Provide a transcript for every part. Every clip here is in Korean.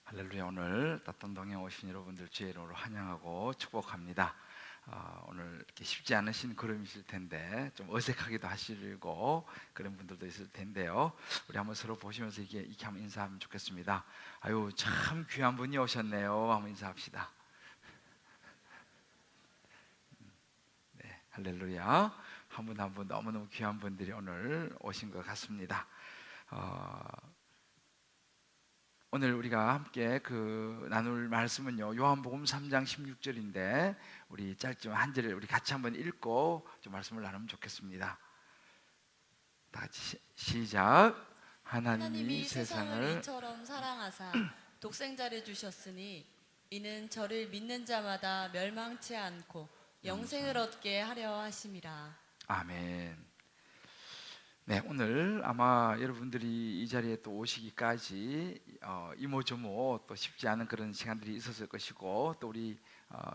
할렐루야. 오늘 따뜻한 동에 오신 여러분들 주의 이름으로 환영하고 축복합니다. 오늘 이렇게 쉽지 않으신 걸음이실 텐데 좀 어색하기도 하시고 그런 분들도 있을 텐데요. 우리 한번 서로 보시면서 이렇게 한번 인사하면 좋겠습니다. 아유, 참 귀한 분이 오셨네요. 한번 인사합시다. 네, 할렐루야. 한 분 한 분 너무너무 귀한 분들이 오늘 오신 것 같습니다. 오늘 우리가 함께 나눌 말씀은요, 요한복음 3장 16절인데 우리 짧지만 한 절을 우리 같이 한번 읽고 좀 말씀을 나누면 좋겠습니다. 다 같이 시작. 하나님이 세상을 이처럼 사랑하사 독생자를 주셨으니 이는 저를 믿는 자마다 멸망치 않고 영생을 얻게 하려 하심이라. 아멘. 네, 오늘 아마 여러분들이 이 자리에 또 오시기까지 이모저모 또 쉽지 않은 그런 시간들이 있었을 것이고, 또 우리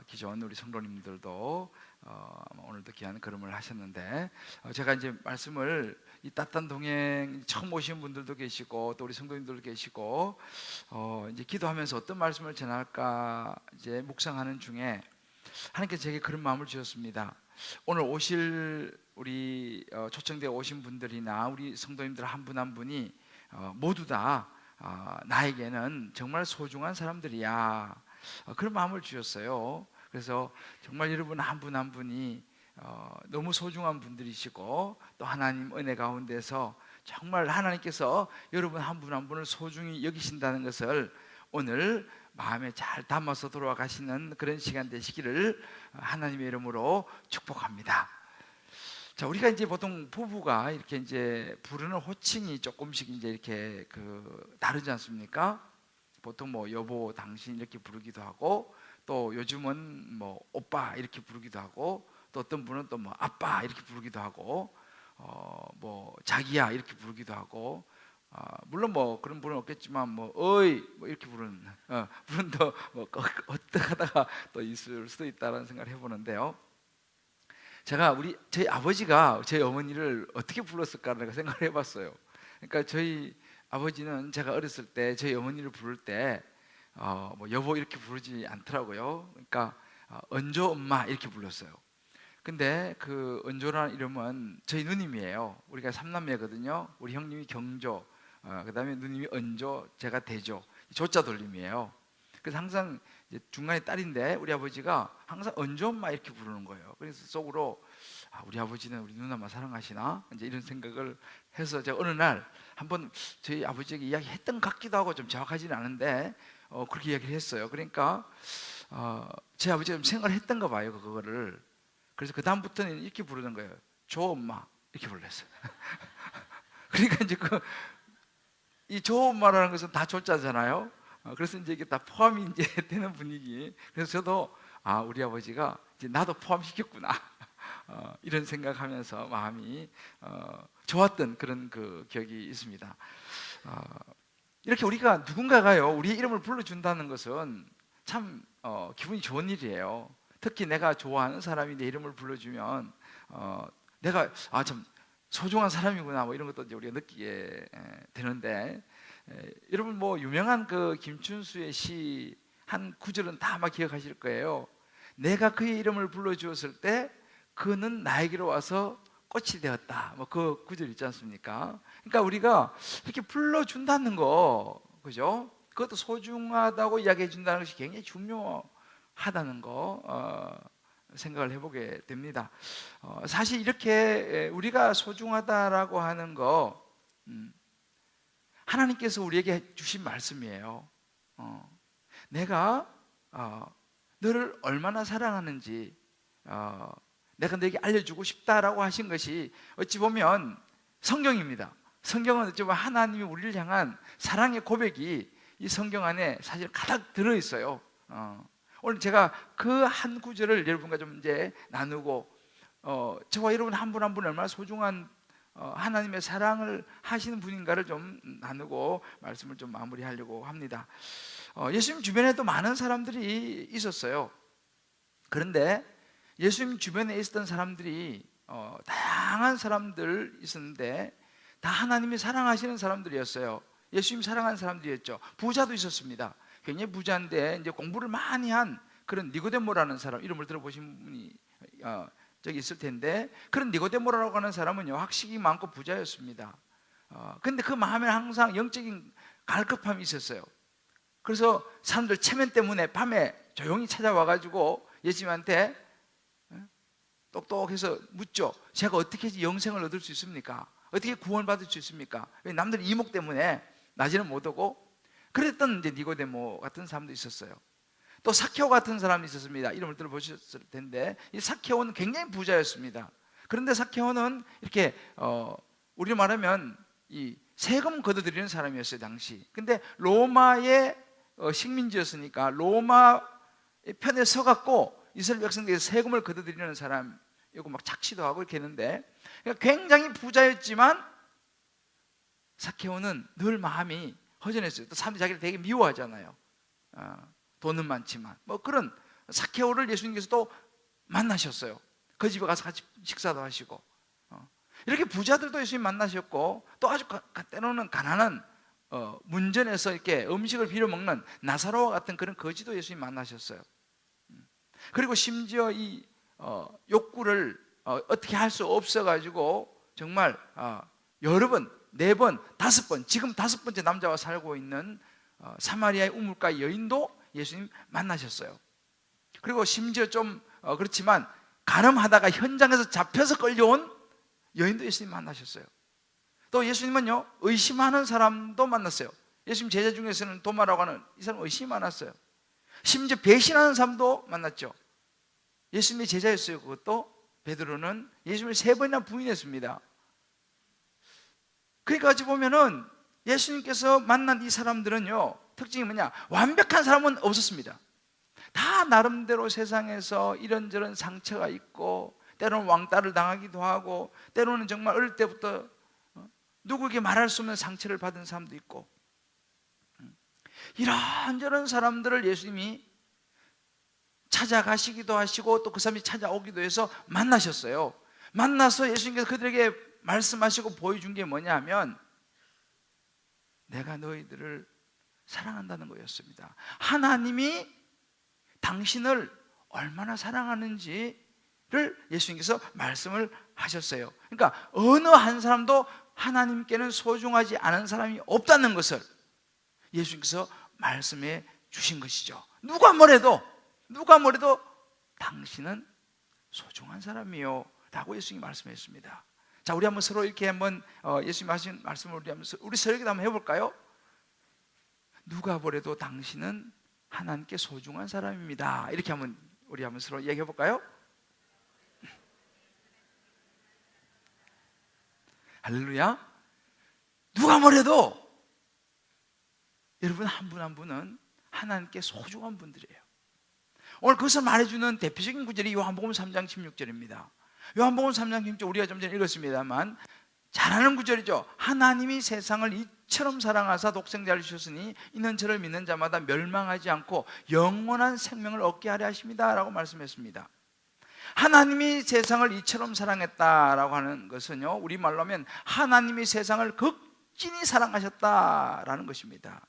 기존 우리 성도님들도 오늘도 귀한 걸음을 하셨는데, 제가 이제 말씀을 이 따뜻한 동행 처음 오신 분들도 계시고 또 우리 성도님들도 계시고 이제 기도하면서 어떤 말씀을 전할까 이제 묵상하는 중에 하나님께서 제게 그런 마음을 주셨습니다. 오늘 오실 우리 초청되어 오신 분들이나 우리 성도님들 한 분 한 분이 모두 다 나에게는 정말 소중한 사람들이야, 그런 마음을 주셨어요. 그래서 정말 여러분 한 분 한 분이 너무 소중한 분들이시고 또 하나님 은혜 가운데서 정말 하나님께서 여러분 한 분 한 분을 소중히 여기신다는 것을 오늘 마음에 잘 담아서 돌아가시는 그런 시간 되시기를 하나님의 이름으로 축복합니다. 자, 우리가 이제 보통 부부가 이렇게 이제 부르는 호칭이 조금씩 이제 이렇게 다르지 않습니까? 보통 뭐 여보, 당신 이렇게 부르기도 하고, 또 요즘은 뭐 오빠 이렇게 부르기도 하고, 또 어떤 분은 또 뭐 아빠 이렇게 부르기도 하고, 뭐 자기야 이렇게 부르기도 하고, 물론 뭐 그런 분은 없겠지만 뭐 어이 뭐 이렇게 부르는 분도 뭐 어떻게 하다가 또 있을 수도 있다는 생각을 해보는데요. 제가 저희 아버지가 저희 어머니를 어떻게 불렀을까 생각을 해봤어요. 그러니까 저희 아버지는 제가 어렸을 때 저희 어머니를 부를 때 뭐 여보 이렇게 부르지 않더라고요. 그러니까 은조 엄마 이렇게 불렀어요. 근데 그 은조라는 이름은 저희 누님이에요. 우리가 삼남매거든요. 우리 형님이 경조, 그다음에 누님이 은조, 제가 대조, 조자 돌림이에요. 그래서 항상 이제 중간에 딸인데 우리 아버지가 항상 은조 엄마 이렇게 부르는 거예요. 그래서 속으로 우리 아버지는 우리 누나만 사랑하시나 이제 이런 생각을 해서 제가 어느 날 한번 저희 아버지에게 이야기했던 것 같기도 하고 좀 정확하지는 않은데 그렇게 이야기를 했어요. 그러니까 제 아버지가 좀 생각을 했던가 봐요, 그거를. 그래서 그 다음부터는 이렇게 부르는 거예요. 조 엄마 이렇게 불렀어요. 그러니까 이제 이 조 엄마라는 것은 다 조자잖아요. 그래서 이제 이게 다 포함이 이제 되는 분위기. 그래서 저도 우리 아버지가 이제 나도 포함시켰구나 이런 생각하면서 마음이 좋았던 그런 기억이 있습니다. 이렇게 우리가 누군가가요 우리의 이름을 불러준다는 것은 참 기분이 좋은 일이에요. 특히 내가 좋아하는 사람이 내 이름을 불러주면 내가 참 소중한 사람이구나 뭐 이런 것도 이제 우리가 느끼게 되는데, 여러분 뭐 유명한 김춘수의 시 한 구절은 다 아마 기억하실 거예요. 내가 그의 이름을 불러주었을 때 그는 나에게로 와서 꽃이 되었다, 뭐 그 구절 있지 않습니까? 그러니까 우리가 이렇게 불러준다는 거, 그죠? 그것도 소중하다고 이야기해 준다는 것이 굉장히 중요하다는 거 생각을 해보게 됩니다. 사실 이렇게 우리가 소중하다라고 하는 거 하나님께서 우리에게 주신 말씀이에요. 내가 너를 얼마나 사랑하는지 내가 너에게 알려주고 싶다라고 하신 것이 어찌 보면 성경입니다. 성경은 어찌 보면 하나님이 우리를 향한 사랑의 고백이 이 성경 안에 사실 가득 들어있어요. 오늘 제가 그 한 구절을 여러분과 좀 이제 나누고 저와 여러분 한 분 한 분 얼마나 소중한 하나님의 사랑을 하시는 분인가를 좀 나누고 말씀을 좀 마무리하려고 합니다. 예수님 주변에도 많은 사람들이 있었어요. 그런데 예수님 주변에 있었던 사람들이 다양한 사람들 있었는데 다 하나님이 사랑하시는 사람들이었어요. 예수님 사랑하는 사람들이었죠. 부자도 있었습니다. 굉장히 부자인데 이제 공부를 많이 한 그런 니고데모라는 사람, 이름을 들어보신 분이 저기 있을 텐데, 그런 니고데모라고 하는 사람은요 학식이 많고 부자였습니다. 근데 그 마음에 항상 영적인 갈급함이 있었어요. 그래서 사람들 체면 때문에 밤에 조용히 찾아와가지고 예수님한테 똑똑해서 묻죠. 제가 어떻게 해서 영생을 얻을 수 있습니까? 어떻게 구원받을 수 있습니까? 남들 이목 때문에 낮에는 못 오고. 그랬던 이제 니고데모 같은 사람도 있었어요. 또 사케오 같은 사람이 있었습니다. 이름을 들어보셨을 텐데, 이 사케오는 굉장히 부자였습니다. 그런데 사케오는 이렇게 우리로 말하면 이 세금 걷어들이는 사람이었어요 당시. 근데 로마의 식민지였으니까 로마 편에 서갖고 이스라엘 백성들에게 세금을 걷어들이는 사람이고 막 착시도 하고 이렇게 했는데, 그러니까 굉장히 부자였지만 사케오는 늘 마음이 허전했어요. 또 사람들이 자기를 되게 미워하잖아요. 돈은 많지만. 뭐 그런 사케오를 예수님께서 또 만나셨어요. 그 집에 가서 같이 식사도 하시고. 이렇게 부자들도 예수님 만나셨고, 또 아주 때로는 가난한 문전에서 이렇게 음식을 빌어먹는 나사로와 같은 그런 거지도 예수님 만나셨어요. 그리고 심지어 이 욕구를 어떻게 할 수 없어가지고 정말 여러 번, 4번, 5번, 지금 5번째 남자와 살고 있는 사마리아의 우물가 여인도 예수님 만나셨어요. 그리고 심지어 좀 그렇지만 가늠하다가 현장에서 잡혀서 끌려온 여인도 예수님 만나셨어요. 또 예수님은요 의심하는 사람도 만났어요. 예수님 제자 중에서는 도마라고 하는 이 사람 의심이 많았어요. 심지어 배신하는 사람도 만났죠. 예수님의 제자였어요. 그것도 베드로는 예수님을 3번이나 부인했습니다. 그러니까 어찌 보면은 예수님께서 만난 이 사람들은요 특징이 뭐냐, 완벽한 사람은 없었습니다. 다 나름대로 세상에서 이런저런 상처가 있고, 때로는 왕따를 당하기도 하고, 때로는 정말 어릴 때부터 누구에게 말할 수 없는 상처를 받은 사람도 있고, 이런저런 사람들을 예수님이 찾아가시기도 하시고 또 그 사람이 찾아오기도 해서 만나셨어요. 만나서 예수님께서 그들에게 말씀하시고 보여준 게 뭐냐면, 내가 너희들을 사랑한다는 거였습니다. 하나님이 당신을 얼마나 사랑하는지를 예수님께서 말씀을 하셨어요. 그러니까 어느 한 사람도 하나님께는 소중하지 않은 사람이 없다는 것을 예수님께서 말씀해 주신 것이죠. 누가 뭐래도 당신은 소중한 사람이요 라고 예수님이 말씀했습니다. 자, 우리 한번 서로 이렇게 한번 예수님 하신 말씀을 우리 서로에게도 한번 해볼까요? 누가 뭐래도 당신은 하나님께 소중한 사람입니다. 이렇게 한번 우리 한번 서로 얘기해 볼까요? 할렐루야. 누가 뭐래도 여러분 한 분 한 분은 하나님께 소중한 분들이에요. 오늘 그것을 말해주는 대표적인 구절이 요한복음 3장 16절입니다. 요한복음 3장 16절 우리가 좀 전에 읽었습니다만 잘 아는 구절이죠. 하나님이 세상을 이처럼 사랑하사 독생자를 주셨으니 이는 저를 믿는 자마다 멸망하지 않고 영원한 생명을 얻게 하려 하십니다 라고 말씀했습니다. 하나님이 세상을 이처럼 사랑했다라고 하는 것은요, 우리말로 하면 하나님이 세상을 극진히 사랑하셨다라는 것입니다.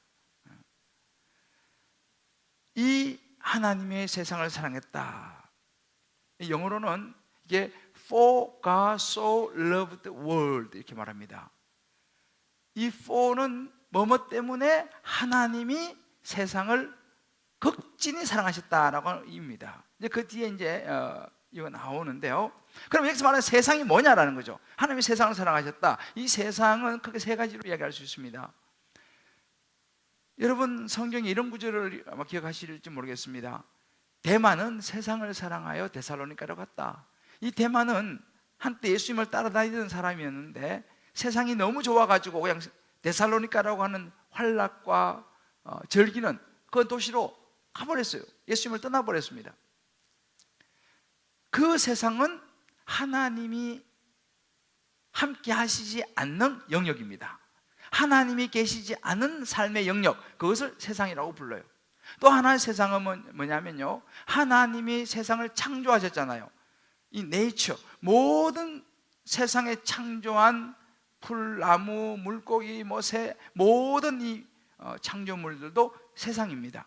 이 하나님의 세상을 사랑했다, 영어로는 이게 For God so loved the world 이렇게 말합니다. 이 for는 뭐뭐 때문에 하나님이 세상을 극진히 사랑하셨다라고 하는 의미입니다. 이제 그 뒤에 이제 이거 나오는데요. 그럼 여기서 말하는 세상이 뭐냐라는 거죠. 하나님이 세상을 사랑하셨다. 이 세상은 크게 3가지로 이야기할 수 있습니다. 여러분 성경에 이런 구절을 아마 기억하실지 모르겠습니다. 대만은 세상을 사랑하여 데살로니가로 갔다. 이 대만은 한때 예수님을 따라다니던 사람이었는데 세상이 너무 좋아가지고 그냥 데살로니가라고 하는 환락과 절기는 그 도시로 가버렸어요. 예수님을 떠나버렸습니다. 그 세상은 하나님이 함께 하시지 않는 영역입니다. 하나님이 계시지 않은 삶의 영역, 그것을 세상이라고 불러요. 또 하나의 세상은 뭐냐면요, 하나님이 세상을 창조하셨잖아요. 이 네이처, 모든 세상에 창조한 풀, 나무, 물고기, 새, 모든 이 창조물들도 세상입니다.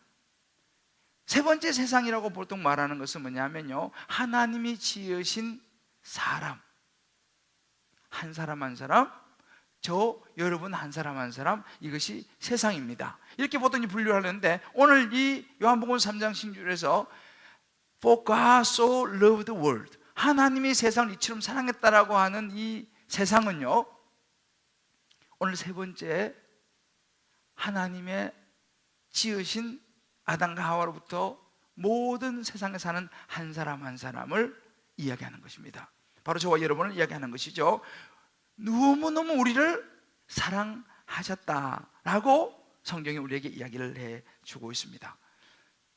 세 번째 세상이라고 보통 말하는 것은 뭐냐면요, 하나님이 지으신 사람, 한 사람 한 사람, 저 여러분 한 사람 한 사람, 이것이 세상입니다. 이렇게 보통 분류를 하는데, 오늘 이 요한복음 3장 16절에서 For God so loved the world, 하나님이 세상을 이처럼 사랑했다라고 하는 이 세상은요, 오늘 세 번째 하나님의 지으신 아담과 하와로부터 모든 세상에 사는 한 사람 한 사람을 이야기하는 것입니다. 바로 저와 여러분을 이야기하는 것이죠. 너무너무 우리를 사랑하셨다라고 성경이 우리에게 이야기를 해주고 있습니다.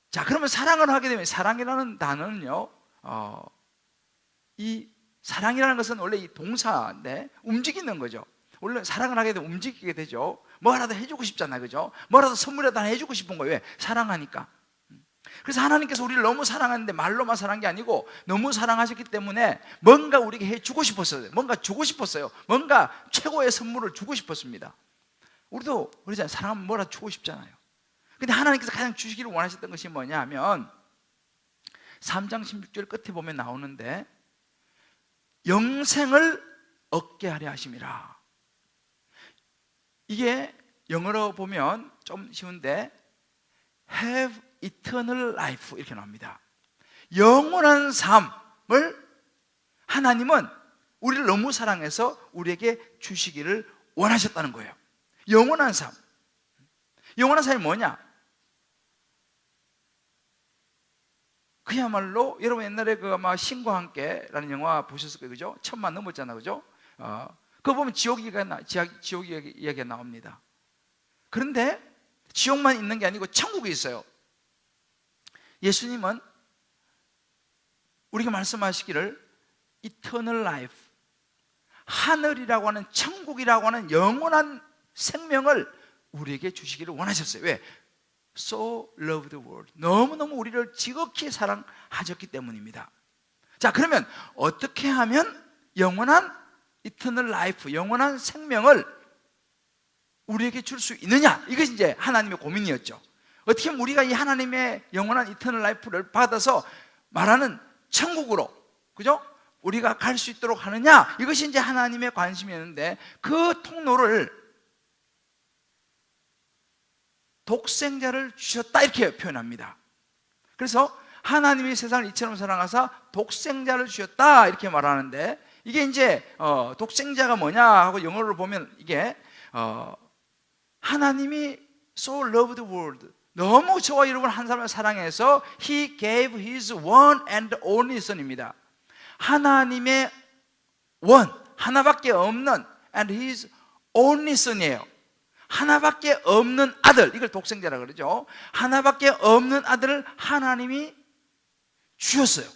자, 그러면 사랑을 하게 되면, 사랑이라는 단어는요, 이 사랑이라는 것은 원래 이 동사인데 움직이는 거죠. 원래 사랑을 하게 되면 움직이게 되죠. 뭐라도 해주고 싶잖아요, 그죠? 뭐라도 선물이라도 하나 해주고 싶은 거예요. 왜? 사랑하니까. 그래서 하나님께서 우리를 너무 사랑하는데 말로만 사랑한 게 아니고 너무 사랑하셨기 때문에 뭔가 우리에게 해주고 싶었어요. 뭔가 주고 싶었어요. 뭔가 최고의 선물을 주고 싶었습니다. 우리도 그러잖아요. 사랑하면 뭐라도 주고 싶잖아요. 근데 하나님께서 가장 주시기를 원하셨던 것이 뭐냐 하면 3장 16절 끝에 보면 나오는데, 영생을 얻게 하려 하심이라. 이게 영어로 보면 좀 쉬운데 have eternal life 이렇게 나옵니다. 영원한 삶을 하나님은 우리를 너무 사랑해서 우리에게 주시기를 원하셨다는 거예요. 영원한 삶. 영원한 삶이 뭐냐? 그야말로 여러분 옛날에 그 아마 신과 함께라는 영화 보셨을 거예요, 그죠? 1000만 넘었잖아, 그죠? 그거 보면 지옥 이야기가 나옵니다. 그런데 지옥만 있는 게 아니고 천국이 있어요. 예수님은 우리가 말씀하시기를 eternal life, 하늘이라고 하는, 천국이라고 하는 영원한 생명을 우리에게 주시기를 원하셨어요. 왜? So loved the world, 너무너무 우리를 지극히 사랑하셨기 때문입니다. 자, 그러면 어떻게 하면 영원한 eternal life, 영원한 생명을 우리에게 줄 수 있느냐? 이것이 이제 하나님의 고민이었죠. 어떻게 하면 우리가 이 하나님의 영원한 eternal life를 받아서 말하는 천국으로, 그죠? 우리가 갈 수 있도록 하느냐? 이것이 이제 하나님의 관심이었는데, 그 통로를 독생자를 주셨다 이렇게 표현합니다. 그래서 하나님이 세상을 이처럼 사랑하사 독생자를 주셨다 이렇게 말하는데, 이게 이제 독생자가 뭐냐 하고 영어로 보면 이게 하나님이 so loved the world, 너무 저와 여러분 한 사람을 사랑해서 He gave His one and only Son입니다. 하나님의 원, 하나밖에 없는 and His only Son이에요. 하나밖에 없는 아들, 이걸 독생자라 그러죠. 하나밖에 없는 아들을 하나님이 주셨어요.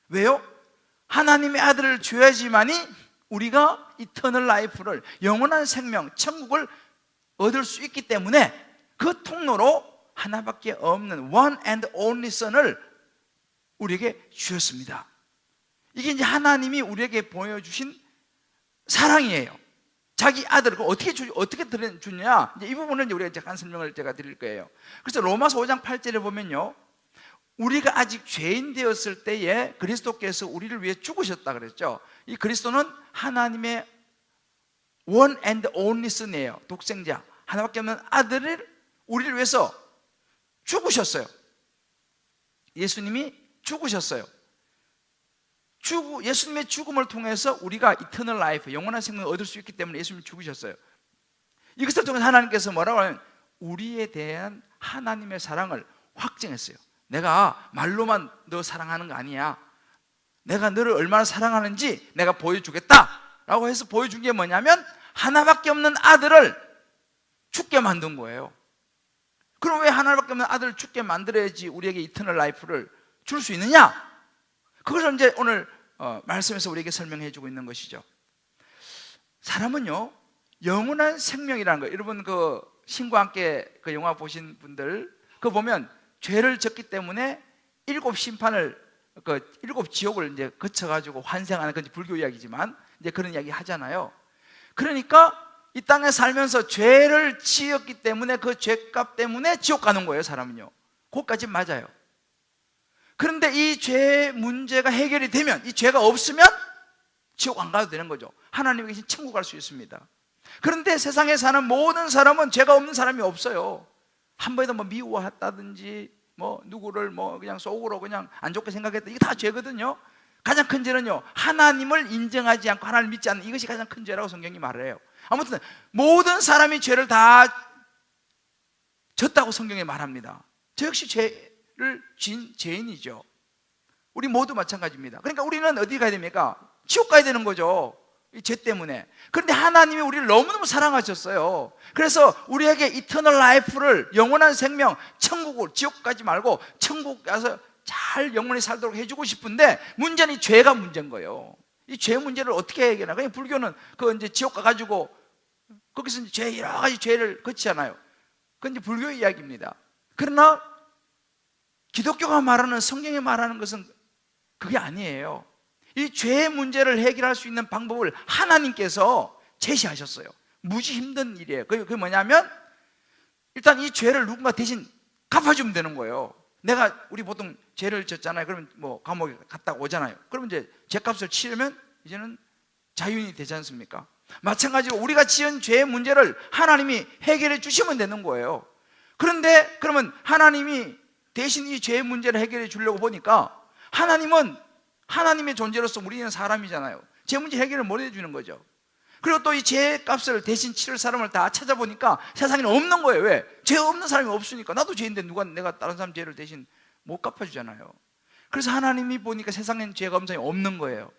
왜요? 하나님의 아들을 줘야지만이 우리가 이터널 라이프를, 영원한 생명, 천국을 얻을 수 있기 때문에 그 통로로 하나밖에 없는 one and only son을 우리에게 주셨습니다. 이게 이제 하나님이 우리에게 보여주신 사랑이에요. 자기 아들을 어떻게 주냐? 이제 이 부분은 이제 우리가 잠깐 설명을 제가 드릴 거예요. 그래서 로마서 5장 8절에 보면요, 우리가 아직 죄인 되었을 때에 그리스도께서 우리를 위해 죽으셨다 그랬죠. 이 그리스도는 하나님의 one and only son이에요. 독생자, 하나밖에 없는 아들을 우리를 위해서 죽으셨어요. 예수님이 죽으셨어요. 예수님의 죽음을 통해서 우리가 이터널 라이프, 영원한 생명을 얻을 수 있기 때문에 예수님이 죽으셨어요. 이것을 통해서 하나님께서 뭐라고 하면 우리에 대한 하나님의 사랑을 확증했어요. 내가 말로만 너 사랑하는 거 아니야. 내가 너를 얼마나 사랑하는지 내가 보여주겠다 라고 해서 보여준 게 뭐냐면 하나밖에 없는 아들을 죽게 만든 거예요. 그럼 왜 하나밖에 없는 아들을 죽게 만들어야지 우리에게 이터널 라이프를 줄 수 있느냐? 그것을 이제 오늘 말씀에서 우리에게 설명해 주고 있는 것이죠. 사람은요, 영원한 생명이라는 거, 여러분 그 신과 함께 그 영화 보신 분들 그거 보면 죄를 졌기 때문에 7 심판을, 그 7 지옥을 이제 거쳐가지고 환생하는, 그건 불교 이야기지만 이제 그런 이야기 하잖아요. 그러니까 이 땅에 살면서 죄를 지었기 때문에 그 죄값 때문에 지옥 가는 거예요, 사람은요. 그것까지 맞아요. 그런데 이 죄 문제가 해결이 되면, 이 죄가 없으면 지옥 안 가도 되는 거죠. 하나님에 계신 천국 갈 수 있습니다. 그런데 세상에 사는 모든 사람은 죄가 없는 사람이 없어요. 한 번에도 뭐 미워했다든지 뭐 누구를 뭐 그냥 속으로 그냥 안 좋게 생각했다, 이게 다 죄거든요. 가장 큰 죄는요, 하나님을 인정하지 않고 하나님을 믿지 않는 이것이 가장 큰 죄라고 성경이 말을 해요. 아무튼 모든 사람이 죄를 다 졌다고 성경이 말합니다. 저 역시 죄를 진 죄인이죠. 우리 모두 마찬가지입니다. 그러니까 우리는 어디 가야 됩니까? 지옥 가야 되는 거죠, 이 죄 때문에. 그런데 하나님이 우리를 너무너무 사랑하셨어요. 그래서 우리에게 이터널 라이프를, 영원한 생명, 천국을, 지옥 가지 말고 천국 가서 잘 영원히 살도록 해주고 싶은데, 문제는 이 죄가 문제인 거예요. 이 죄 문제를 어떻게 해결하나? 그냥 불교는 그 이제 지옥 가가지고 거기서 이제 죄, 여러 가지 죄를 거치잖아요. 그건 이제 불교의 이야기입니다. 그러나 기독교가 말하는, 성경이 말하는 것은 그게 아니에요. 이 죄의 문제를 해결할 수 있는 방법을 하나님께서 제시하셨어요. 무지 힘든 일이에요. 그게 뭐냐면, 일단 이 죄를 누군가 대신 갚아주면 되는 거예요. 우리 보통 죄를 졌잖아요. 그러면 뭐 감옥에 갔다가 오잖아요. 그러면 이제 죄값을 치르면 이제는 자유인이 되지 않습니까? 마찬가지로 우리가 지은 죄의 문제를 하나님이 해결해 주시면 되는 거예요. 그런데 그러면 하나님이 대신 이 죄의 문제를 해결해 주려고 보니까, 하나님은 하나님의 존재로서 우리는 사람이잖아요. 죄 문제 해결을 못 해주는 거죠. 그리고 또 이 죄값을 대신 치를 사람을 다 찾아보니까 세상에는 없는 거예요. 왜? 죄 없는 사람이 없으니까. 나도 죄인데 내가 다른 사람 죄를 대신 못 갚아주잖아요. 그래서 하나님이 보니까 세상엔 죄가 없는 사람이 없는 거예요.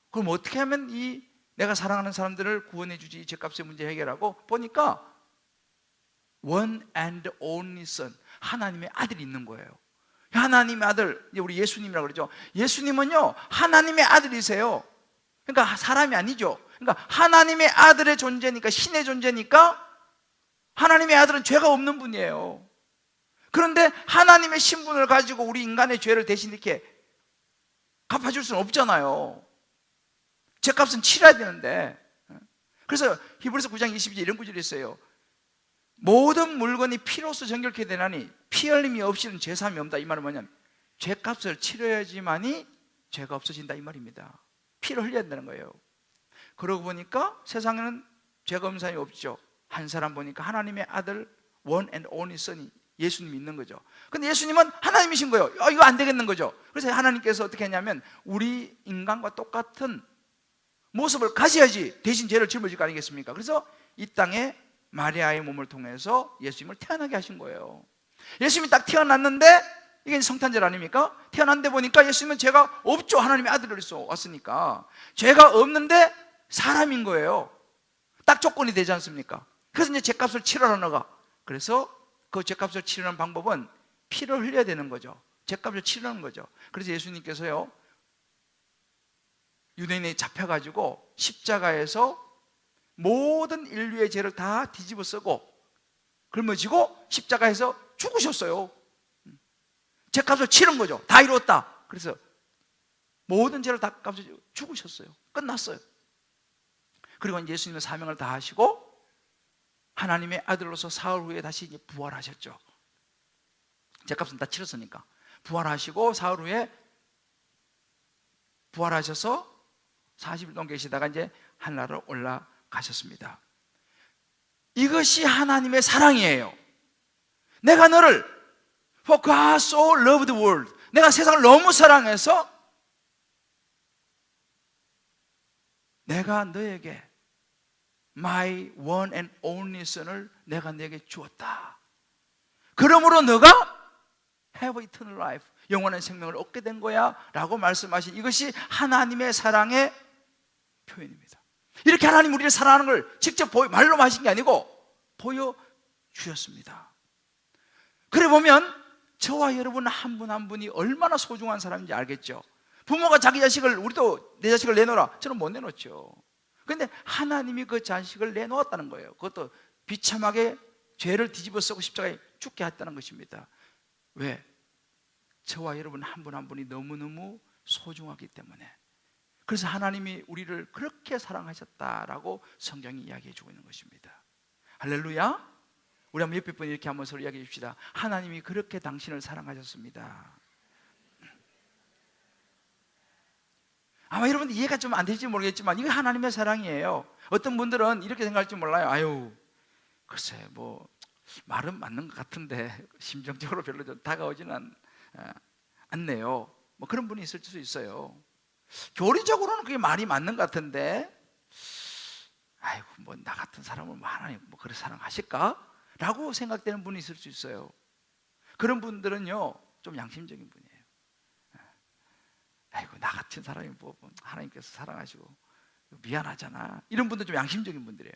그럼 어떻게 하면 이 내가 사랑하는 사람들을 구원해 주지, 이 죄값의 문제 해결하고 보니까 one and only son, 하나님의 아들이 있는 거예요. 하나님의 아들, 우리 예수님이라고 그러죠. 예수님은요, 하나님의 아들이세요. 그러니까 사람이 아니죠. 그러니까 하나님의 아들의 존재니까, 신의 존재니까 하나님의 아들은 죄가 없는 분이에요. 그런데 하나님의 신분을 가지고 우리 인간의 죄를 대신 이렇게 갚아줄 수는 없잖아요. 죄값은 치러야 되는데. 그래서 히브리서 9장 22절 이런 구절이 있어요. 모든 물건이 피로써 정결케 되나니 피 흘림이 없이는 죄사함이 없다. 이 말은 뭐냐면, 죄값을 치러야지만이 죄가 없어진다, 이 말입니다. 피를 흘려야 된다는 거예요. 그러고 보니까 세상에는 죄가 없는 사람이 없죠. 한 사람 보니까 하나님의 아들 one and only son이 예수님이 있는 거죠. 근데 예수님은 하나님이신 거예요. 이거 안 되겠는 거죠. 그래서 하나님께서 어떻게 했냐면, 우리 인간과 똑같은 모습을 가져야지 대신 죄를 짊어질 거 아니겠습니까? 그래서 이 땅에 마리아의 몸을 통해서 예수님을 태어나게 하신 거예요. 예수님이 딱 태어났는데, 이게 성탄절 아닙니까? 태어났는데 보니까 예수님은 죄가 없죠. 하나님의 아들로서 왔으니까. 죄가 없는데 사람인 거예요. 딱 조건이 되지 않습니까? 그래서 이제 죄값을 치러라 너가. 그래서 그 죄값을 치르는 방법은 피를 흘려야 되는 거죠. 죄값을 치르는 거죠. 그래서 예수님께서요, 유대인이 잡혀가지고 십자가에서 모든 인류의 죄를 다 뒤집어 쓰고 짊어지고 십자가에서 죽으셨어요. 죄값을 치른 거죠. 다 이루었다. 그래서 모든 죄를 다 값을 죽으셨어요. 끝났어요. 그리고 이제 예수님은 사명을 다 하시고 하나님의 아들로서 사흘 후에 다시 이제 부활하셨죠. 죄값은 다 치렀으니까. 부활하시고 사흘 후에 부활하셔서 40일 동안 계시다가 이제 하늘나라로 올라가셨습니다. 이것이 하나님의 사랑이에요. 내가 너를 For God so loved the world, 내가 세상을 너무 사랑해서 내가 너에게 My one and only son을 내가 너에게 주었다. 그러므로 너가 Have eternal life, 영원한 생명을 얻게 된 거야 라고 말씀하신, 이것이 하나님의 사랑의 표현입니다. 이렇게 하나님 우리를 사랑하는 걸 직접 말로 하신 게 아니고 보여주셨습니다. 그래 보면 저와 여러분 한 분 한 분이 얼마나 소중한 사람인지 알겠죠. 부모가 자기 자식을, 우리도 내 자식을 내놓으라, 저는 못 내놓죠. 그런데 하나님이 그 자식을 내놓았다는 거예요. 그것도 비참하게 죄를 뒤집어 쓰고 십자가에 죽게 했다는 것입니다. 왜? 저와 여러분 한 분 한 분이 너무너무 소중하기 때문에. 그래서 하나님이 우리를 그렇게 사랑하셨다라고 성경이 이야기해 주고 있는 것입니다. 할렐루야. 우리 한번 옆에 분 이렇게 한번 서로 이야기해 줍시다. 하나님이 그렇게 당신을 사랑하셨습니다. 아마 여러분 이해가 좀 안 될지 모르겠지만 이거 하나님의 사랑이에요. 어떤 분들은 이렇게 생각할지 몰라요. 아유, 글쎄 뭐 말은 맞는 것 같은데 심정적으로 별로 좀 다가오지는 않네요. 뭐 그런 분이 있을 수 있어요. 교리적으로는 그게 말이 맞는 것 같은데, 아이고 뭐 나 같은 사람을 뭐 하나님 뭐 그렇게 사랑하실까? 라고 생각되는 분이 있을 수 있어요. 그런 분들은요 좀 양심적인 분이에요. 아이고 나 같은 사람이 뭐 하나님께서 사랑하시고 미안하잖아, 이런 분들 좀 양심적인 분들이에요.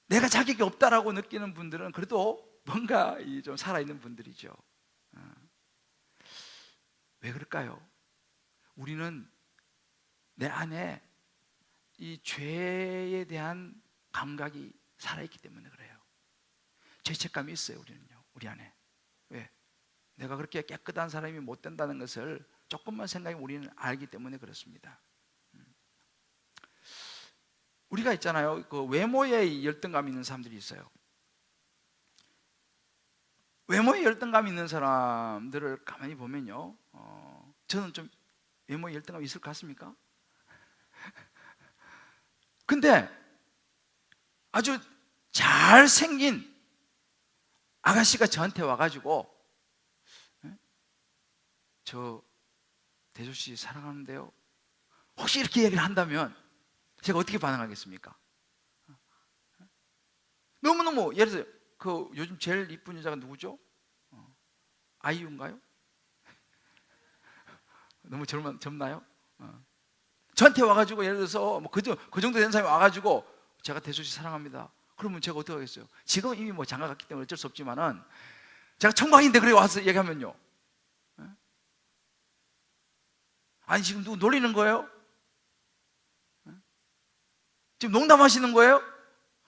내가 자격이 없다라고 느끼는 분들은 그래도 뭔가 좀 살아있는 분들이죠. 왜 그럴까요? 우리는 내 안에 이 죄에 대한 감각이 살아있기 때문에 그래요. 죄책감이 있어요. 우리는요, 우리 안에. 왜? 내가 그렇게 깨끗한 사람이 못 된다는 것을 조금만 생각하면 우리는 알기 때문에 그렇습니다. 우리가 있잖아요, 그 외모에 열등감이 있는 사람들이 있어요. 외모에 열등감이 있는 사람들을 가만히 보면요, 저는 좀 외모에 열등감이 있을 것 같습니까? 근데 아주 잘생긴 아가씨가 저한테 와가지고 저 대조씨 사랑하는데요, 혹시 이렇게 얘기를 한다면 제가 어떻게 반응하겠습니까? 너무너무, 예를 들어서 그 요즘 제일 이쁜 여자가 누구죠? 아이유인가요? 너무 젊나요? 저한테 와가지고 예를 들어서 뭐 그 정도 된 사람이 와가지고 제가 대조씨 사랑합니다. 그러면 제가 어떻게 하겠어요? 지금 이미 뭐 장가 갔기 때문에 어쩔 수 없지만은 제가 청각인데 그래 와서 얘기하면요, 아니 지금 누구 놀리는 거예요? 지금 농담하시는 거예요?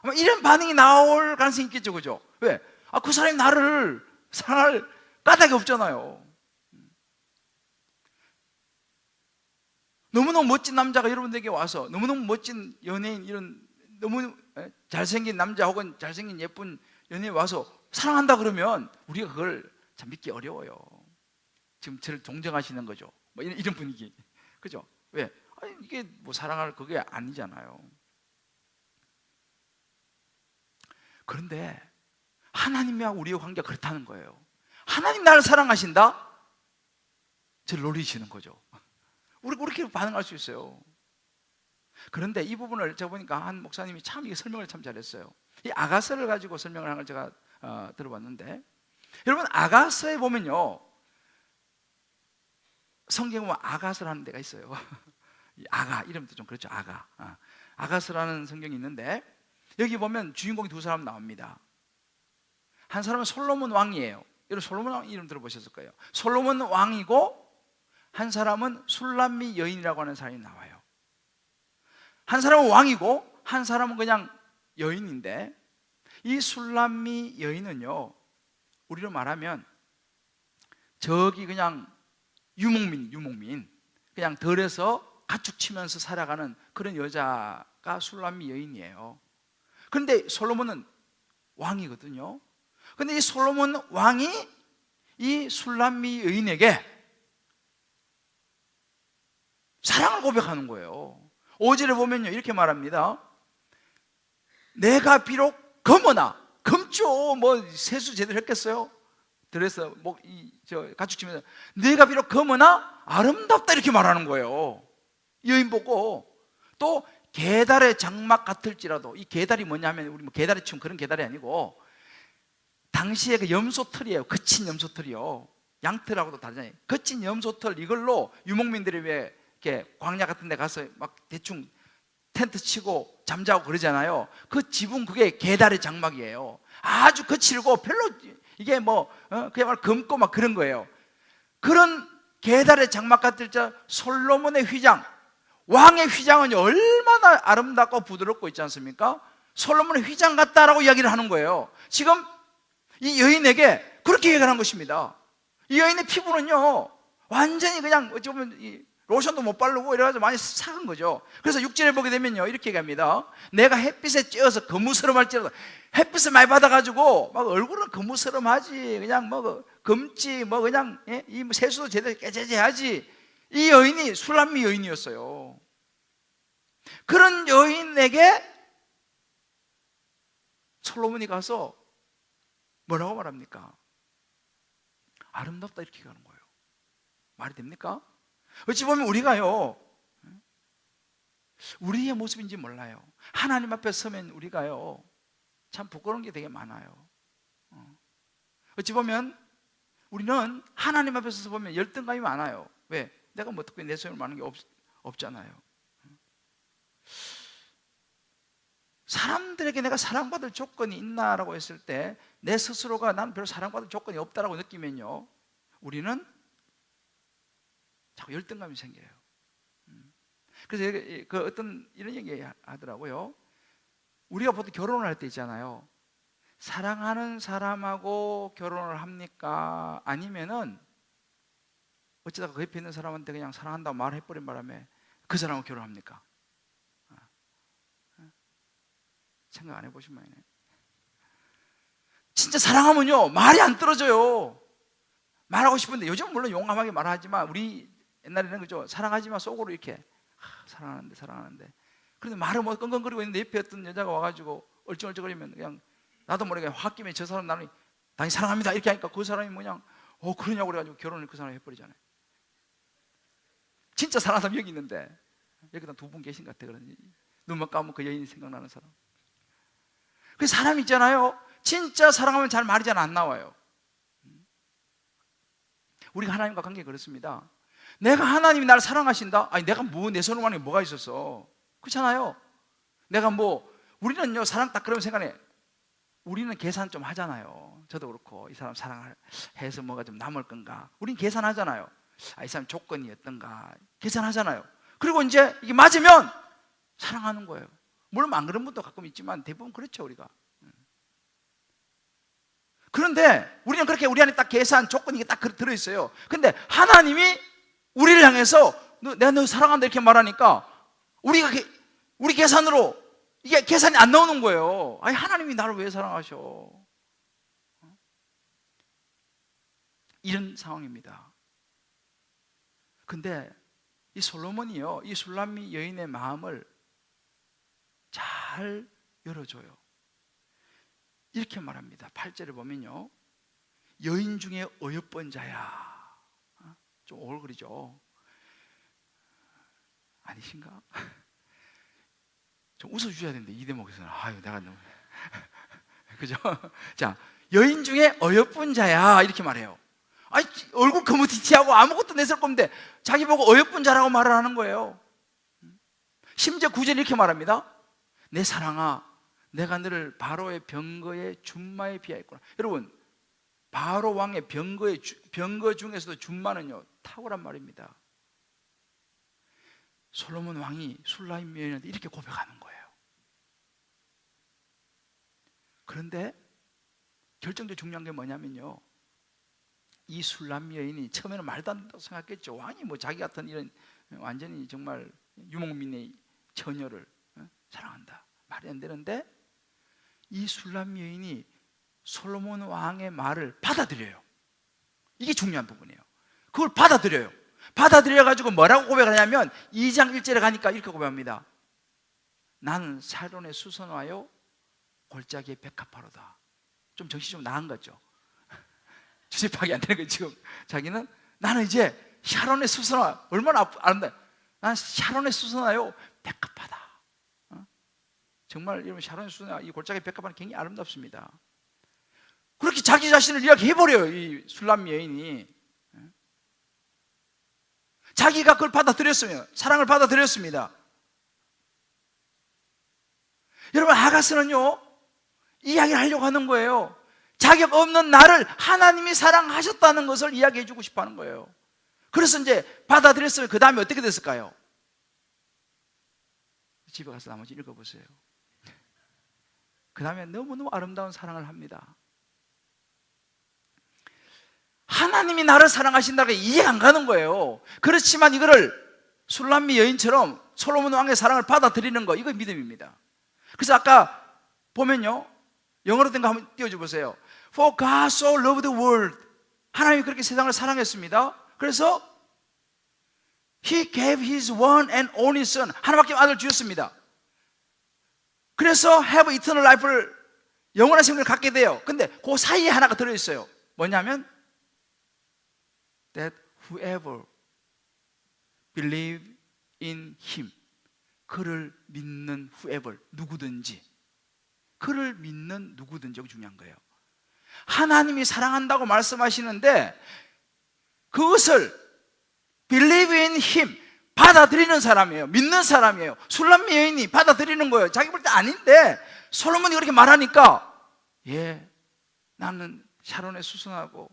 아마 이런 반응이 나올 가능성이 있겠죠, 그죠? 왜? 그 사람이 나를 사랑할 까닭이 없잖아요. 너무너무 멋진 남자가 여러분들에게 와서, 너무너무 멋진 연예인, 이런 너무 잘생긴 남자 혹은 잘생긴 예쁜 연예인 와서 사랑한다 그러면 우리가 그걸 참 믿기 어려워요. 지금 저를 동정하시는 거죠, 뭐 이런 분위기, 그죠? 왜? 아니, 이게 뭐 사랑할 그게 아니잖아요. 그런데 하나님과 우리의 관계가 그렇다는 거예요. 하나님 나를 사랑하신다? 저를 놀리시는 거죠. 우리 그렇게 반응할 수 있어요. 그런데 이 부분을 제가 보니까 한 목사님이 참 이게 설명을 참 잘했어요. 이 아가서를 가지고 설명을 하는 걸 제가 들어봤는데, 여러분 아가서에 보면요, 성경에 보면 아가서라는 데가 있어요. 이 아가, 이름도 좀 그렇죠. 아가서라는 성경이 있는데 여기 보면 주인공이 두 사람 나옵니다. 한 사람은 솔로몬 왕이에요. 여러분 솔로몬 왕 이름 들어보셨을 거예요. 솔로몬 왕이고 한 사람은 술람미 여인이라고 하는 사람이 나와요. 한 사람은 왕이고 한 사람은 그냥 여인인데, 이 술람미 여인은요, 우리로 말하면 저기 그냥 유목민 그냥 덜에서 가축치면서 살아가는 그런 여자가 술람미 여인이에요. 그런데 솔로몬은 왕이거든요. 그런데 이 솔로몬 왕이 이 술람미 여인에게 사랑을 고백하는 거예요. 5절에 보면요, 이렇게 말합니다. 내가 비록 검으나, 검죠, 뭐 세수 제대로 했겠어요? 들어서 가축치면서 내가 비록 검으나 아름답다, 이렇게 말하는 거예요. 여인 보고. 또 게달의 장막 같을지라도, 이 게달이 뭐냐면 우리 뭐 게달이 치면 그런 게달이 아니고 당시에 그 염소털이에요. 거친 염소털이요. 양털하고도 다르잖아요. 거친 염소털, 이걸로 유목민들이 왜 이렇게 광야 같은 데 가서 막 대충 텐트 치고 잠자고 그러잖아요. 그 지붕, 그게 게달의 장막이에요. 아주 거칠고 별로 이게 뭐 그야말로 검고 막 그런 거예요. 그런 게달의 장막 같을 때 솔로몬의 휘장, 왕의 휘장은 얼마나 아름답고 부드럽고 있지 않습니까? 솔로몬의 휘장 같다라고 이야기를 하는 거예요. 지금 이 여인에게 그렇게 얘기를 한 것입니다. 이 여인의 피부는요 완전히 그냥 어찌 보면 이 로션도 못 바르고 이래가지고 많이 상한 거죠. 그래서 6절에 보게 되면요 이렇게 얘기합니다. 내가 햇빛에 쬐어서 거무스름할지라도, 햇빛을 많이 받아가지고 막 얼굴은 거무스름하지, 그냥 뭐 검지 뭐 그냥 이 세수도 제대로 깨재재하지. 이 여인이 술람미 여인이었어요. 그런 여인에게 솔로몬이 가서 뭐라고 말합니까? 아름답다 이렇게 가는 거예요. 말이 됩니까? 어찌 보면 우리가요, 우리의 모습인지 몰라요. 하나님 앞에 서면 우리가요 참 부끄러운 게 되게 많아요. 어찌 보면 우리는 하나님 앞에 서서 보면 열등감이 많아요. 왜? 내가 뭐 특별히 내 소용을 많은 게 없잖아요. 사람들에게 내가 사랑받을 조건이 있나라고 했을 때 내 스스로가 난 별로 사랑받을 조건이 없다라고 느끼면요 우리는 자꾸 열등감이 생겨요. 그래서 그 어떤 이런 얘기 하더라고요. 우리가 보통 결혼을 할 때 있잖아요. 사랑하는 사람하고 결혼을 합니까? 아니면은 어쩌다가 그 옆에 있는 사람한테 그냥 사랑한다고 말해버린 바람에 그 사람하고 결혼합니까? 생각 안 해보신 모양이네. 진짜 사랑하면요 말이 안 떨어져요. 말하고 싶은데 요즘 물론 용감하게 말하지만 우리 옛날에는 그죠, 사랑하지만 속으로 이렇게 사랑하는데 그런데 말을 못 끙끙거리고 있는데 옆에 어떤 여자가 와가지고 얼쩡얼쩡거리면 그냥 나도 모르게 확 끼면 저 사람 나는 당연히 사랑합니다 이렇게 하니까 그 사람이 뭐냐 그러냐고 그래가지고 결혼을 그 사람이 해버리잖아요. 진짜 사랑하는 사람 여기 있는데 여기다 두 분 계신 것 같아. 그런 눈만 감으면 그 여인이 생각나는 사람. 그 사람 있잖아요, 진짜 사랑하면 잘 말이 잘 안 나와요. 우리가 하나님과 관계 그렇습니다. 내가 하나님이 나를 사랑하신다? 아니 내가 뭐 내 손을 만에 뭐가 있었어? 그렇잖아요. 내가 뭐 우리는요 사랑 딱 그러면 생각해. 우리는 계산 좀 하잖아요. 저도 그렇고 이 사람 사랑해서 뭐가 좀 남을 건가? 우린 계산하잖아요. 이 사람 조건이 어떤가 계산하잖아요. 그리고 이제 이게 맞으면 사랑하는 거예요. 물론 안 그런 분도 가끔 있지만 대부분 그렇죠 우리가. 그런데 우리는 그렇게 우리 안에 딱 계산 조건이 이게 딱 들어있어요. 근데 하나님이 우리를 향해서 내가 너 사랑한다 이렇게 말하니까 우리 계산으로 이게 계산이 안 나오는 거예요. 아니 하나님이 나를 왜 사랑하셔? 이런 상황입니다. 근데 이 솔로몬이요 이 술람미 여인의 마음을 잘 열어줘요. 이렇게 말합니다. 8절을 보면요 여인 중에 어여쁜 자야. 좀 오글거리죠? 아니신가? 좀 웃어주셔야 되는데 이 대목에서는 아유 내가 너무 그죠? 자, 여인 중에 어여쁜 자야 이렇게 말해요. 아니 얼굴 거무튀튀하고 아무것도 내설 건데 자기 보고 어여쁜 자라고 말을 하는 거예요. 심지어 9절 이렇게 말합니다. 내 사랑아 내가 너를 바로의 병거의 준마에 비하였구나. 여러분 바로 왕의 병거 중에서도 준마는요 탁월한 말입니다. 솔로몬 왕이 술람미 여인한테 이렇게 고백하는 거예요. 그런데 결정적으로 중요한 게 뭐냐면요 이 술람미 여인이 처음에는 말도 안 된다고 생각했죠. 왕이 뭐 자기 같은 이런 완전히 정말 유목민의 처녀를 사랑한다 말이 안 되는데 이 술람미 여인이 솔로몬 왕의 말을 받아들여요. 이게 중요한 부분이에요. 그걸 받아들여요. 받아들여가지고 뭐라고 고백하냐면 2장 1절에 가니까 이렇게 고백합니다. 나는 샤론의 수선화요 골짜기의 백합화로다. 좀 정신이 좀 나은 거죠. 주제파악이 안 되는 거예요. 지금 자기는 나는 이제 샤론의 수선화 얼마나 아름다워. 나는 샤론의 수선화요 백합화다. 정말 여러분 샤론의 수선화 이 골짜기 백합화는 굉장히 아름답습니다. 그렇게 자기 자신을 이야기해버려요. 이 술람미 여인이 자기가 그걸 받아들였으면 사랑을 받아들였습니다. 여러분 아가스는요 이야기를 하려고 하는 거예요. 자격 없는 나를 하나님이 사랑하셨다는 것을 이야기해 주고 싶어 하는 거예요. 그래서 이제 받아들였으면 그 다음에 어떻게 됐을까요? 집에 가서 나머지 읽어보세요. 그 다음에 너무너무 아름다운 사랑을 합니다. 하나님이 나를 사랑하신다고 이해가 안 가는 거예요. 그렇지만 이거를 술람미 여인처럼 솔로몬 왕의 사랑을 받아들이는 거, 이거 믿음입니다. 그래서 아까 보면요, 영어로 된 거 한번 띄워줘 보세요. For God so loved the world. 하나님이 그렇게 세상을 사랑했습니다. 그래서 He gave His one and only Son. 하나밖에 아들 주셨습니다. 그래서 have eternal life를, 영원한 생명을 갖게 돼요. 근데 그 사이에 하나가 들어있어요. 뭐냐면 that whoever believe in Him, 그를 믿는 whoever, 누구든지, 그를 믿는 누구든지, 중요한 거예요. 하나님이 사랑한다고 말씀하시는데 그것을 believe in Him, 받아들이는 사람이에요. 믿는 사람이에요. 술람미 여인이 받아들이는 거예요. 자기 볼 때 아닌데 솔로몬이 그렇게 말하니까, 예, 나는 샤론에 수선하고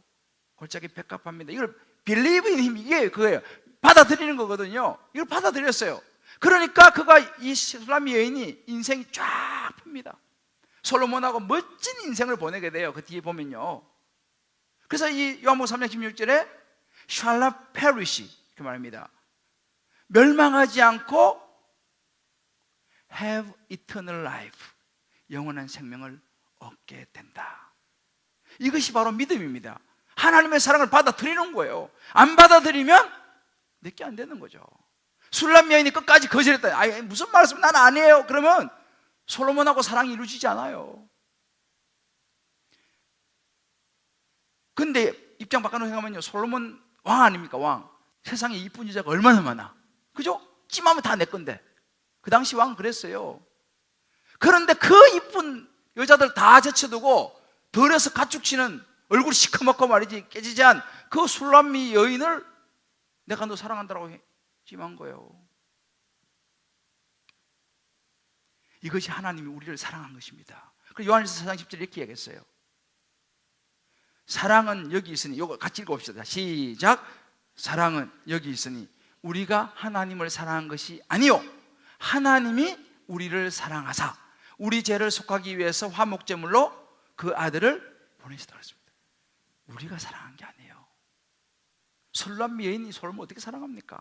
골짜기 백합합니다. 이걸 believe in Him, 이게 그거예요. 받아들이는 거거든요. 이걸 받아들였어요. 그러니까 그가, 이 술람미 여인이 인생이 쫙 핍니다. 솔로몬하고 멋진 인생을 보내게 돼요. 그 뒤에 보면요. 그래서 이 요한복음 3장 16절에 shall not perish, 그 말입니다. 멸망하지 않고 have eternal life, 영원한 생명을 얻게 된다. 이것이 바로 믿음입니다. 하나님의 사랑을 받아들이는 거예요. 안 받아들이면 내게 안 되는 거죠. 술람 여인이 끝까지 거절했다. 아니, 무슨 말씀, 난 아니에요. 그러면 솔로몬하고 사랑이 이루어지지 않아요. 근데 입장 바꿔놓고 생각하면요, 솔로몬 왕 아닙니까? 왕. 세상에 이쁜 여자가 얼마나 많아. 그죠? 찜하면 다 내 건데. 그 당시 왕은 그랬어요. 그런데 그 이쁜 여자들 다 제쳐두고 덜에서 가축치는, 얼굴이 시커멓고 말이지 깨지지 않은 그 술람미 여인을 내가 너 사랑한다라고 찜한 거예요. 이것이 하나님이 우리를 사랑한 것입니다. 그리고 요한일서 4장 10절에 이렇게 얘기했어요. 사랑은 여기 있으니, 이거 같이 읽어봅시다. 시작. 사랑은 여기 있으니 우리가 하나님을 사랑한 것이 아니요, 하나님이 우리를 사랑하사 우리 죄를 속하기 위해서 화목제물로 그 아들을 보내시다 그랬습니다. 우리가 사랑한 게 아니에요. 솔람미 여인이 솔로몬 어떻게 사랑합니까?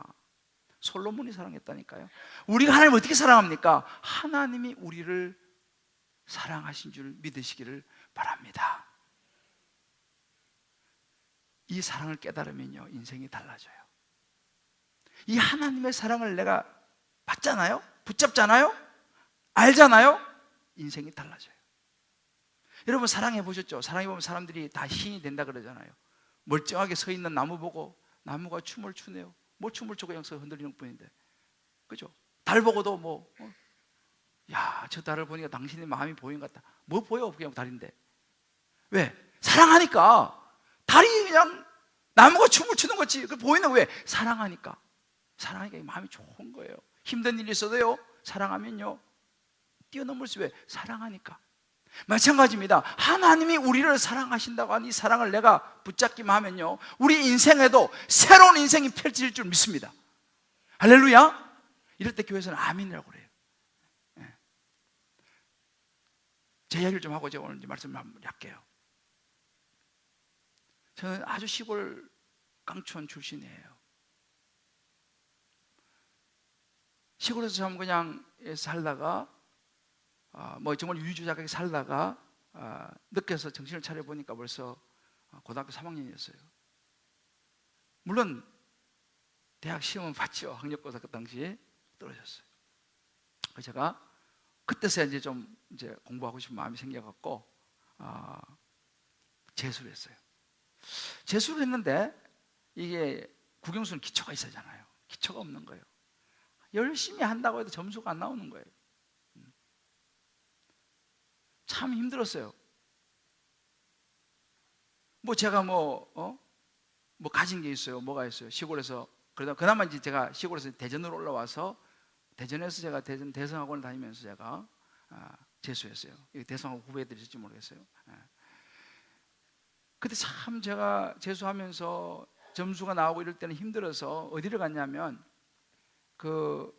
솔로몬이 사랑했다니까요. 우리가 하나님을 어떻게 사랑합니까? 하나님이 우리를 사랑하신 줄 믿으시기를 바랍니다. 이 사랑을 깨달으면요, 인생이 달라져요. 이 하나님의 사랑을 내가 받잖아요, 붙잡잖아요, 알잖아요, 인생이 달라져요. 여러분 사랑해 보셨죠? 사랑해 보면 사람들이 다 신이 된다 그러잖아요. 멀쩡하게 서 있는 나무 보고 나무가 춤을 추네요. 뭐 춤을 추고 그냥 서 흔들리는 뿐인데, 그죠? 달 보고도 뭐, 야, 저 달을 보니까 당신의 마음이 보이는 것 같다. 뭐 보여? 그냥 달인데. 왜? 사랑하니까. 달이 그냥 나무가 춤을 추는 거지. 그 보이는 거 왜? 사랑하니까. 사랑하니까 마음이 좋은 거예요. 힘든 일이 있어도요, 사랑하면요 뛰어넘을 수. 왜? 사랑하니까. 마찬가지입니다. 하나님이 우리를 사랑하신다고 하는 이 사랑을 내가 붙잡기만 하면요, 우리 인생에도 새로운 인생이 펼쳐질 줄 믿습니다. 할렐루야. 이럴 때 교회에서는 아멘이라고 그래요. 제 이야기를 좀 하고 제가 오늘 말씀을 한번 할게요. 저는 아주 시골 깡촌 출신이에요. 시골에서 참 그냥 살다가 뭐 정말 유유자적하게 살다가 늦게서 정신을 차려보니까 벌써 고등학교 3학년이었어요. 물론 대학 시험은 봤죠. 학력고사 그 당시에 떨어졌어요. 그래서 제가 그때서야 이제 좀 이제 공부하고 싶은 마음이 생겨갖고 재수를 했어요. 재수를 했는데 이게 국영수는 기초가 있어야잖아요. 기초가 없는 거예요. 열심히 한다고 해도 점수가 안 나오는 거예요. 참 힘들었어요. 뭐 제가 뭐 가진 게 있어요. 뭐가 있어요? 시골에서. 그러다 그나마 이제 제가 시골에서 대전으로 올라와서 대전에서 제가 대전 대성학원을 다니면서 제가 재수했어요. 대성학원 후배들일지 모르겠어요. 그때 참 제가 재수하면서 점수가 나오고 이럴 때는 힘들어서 어디를 갔냐면, 그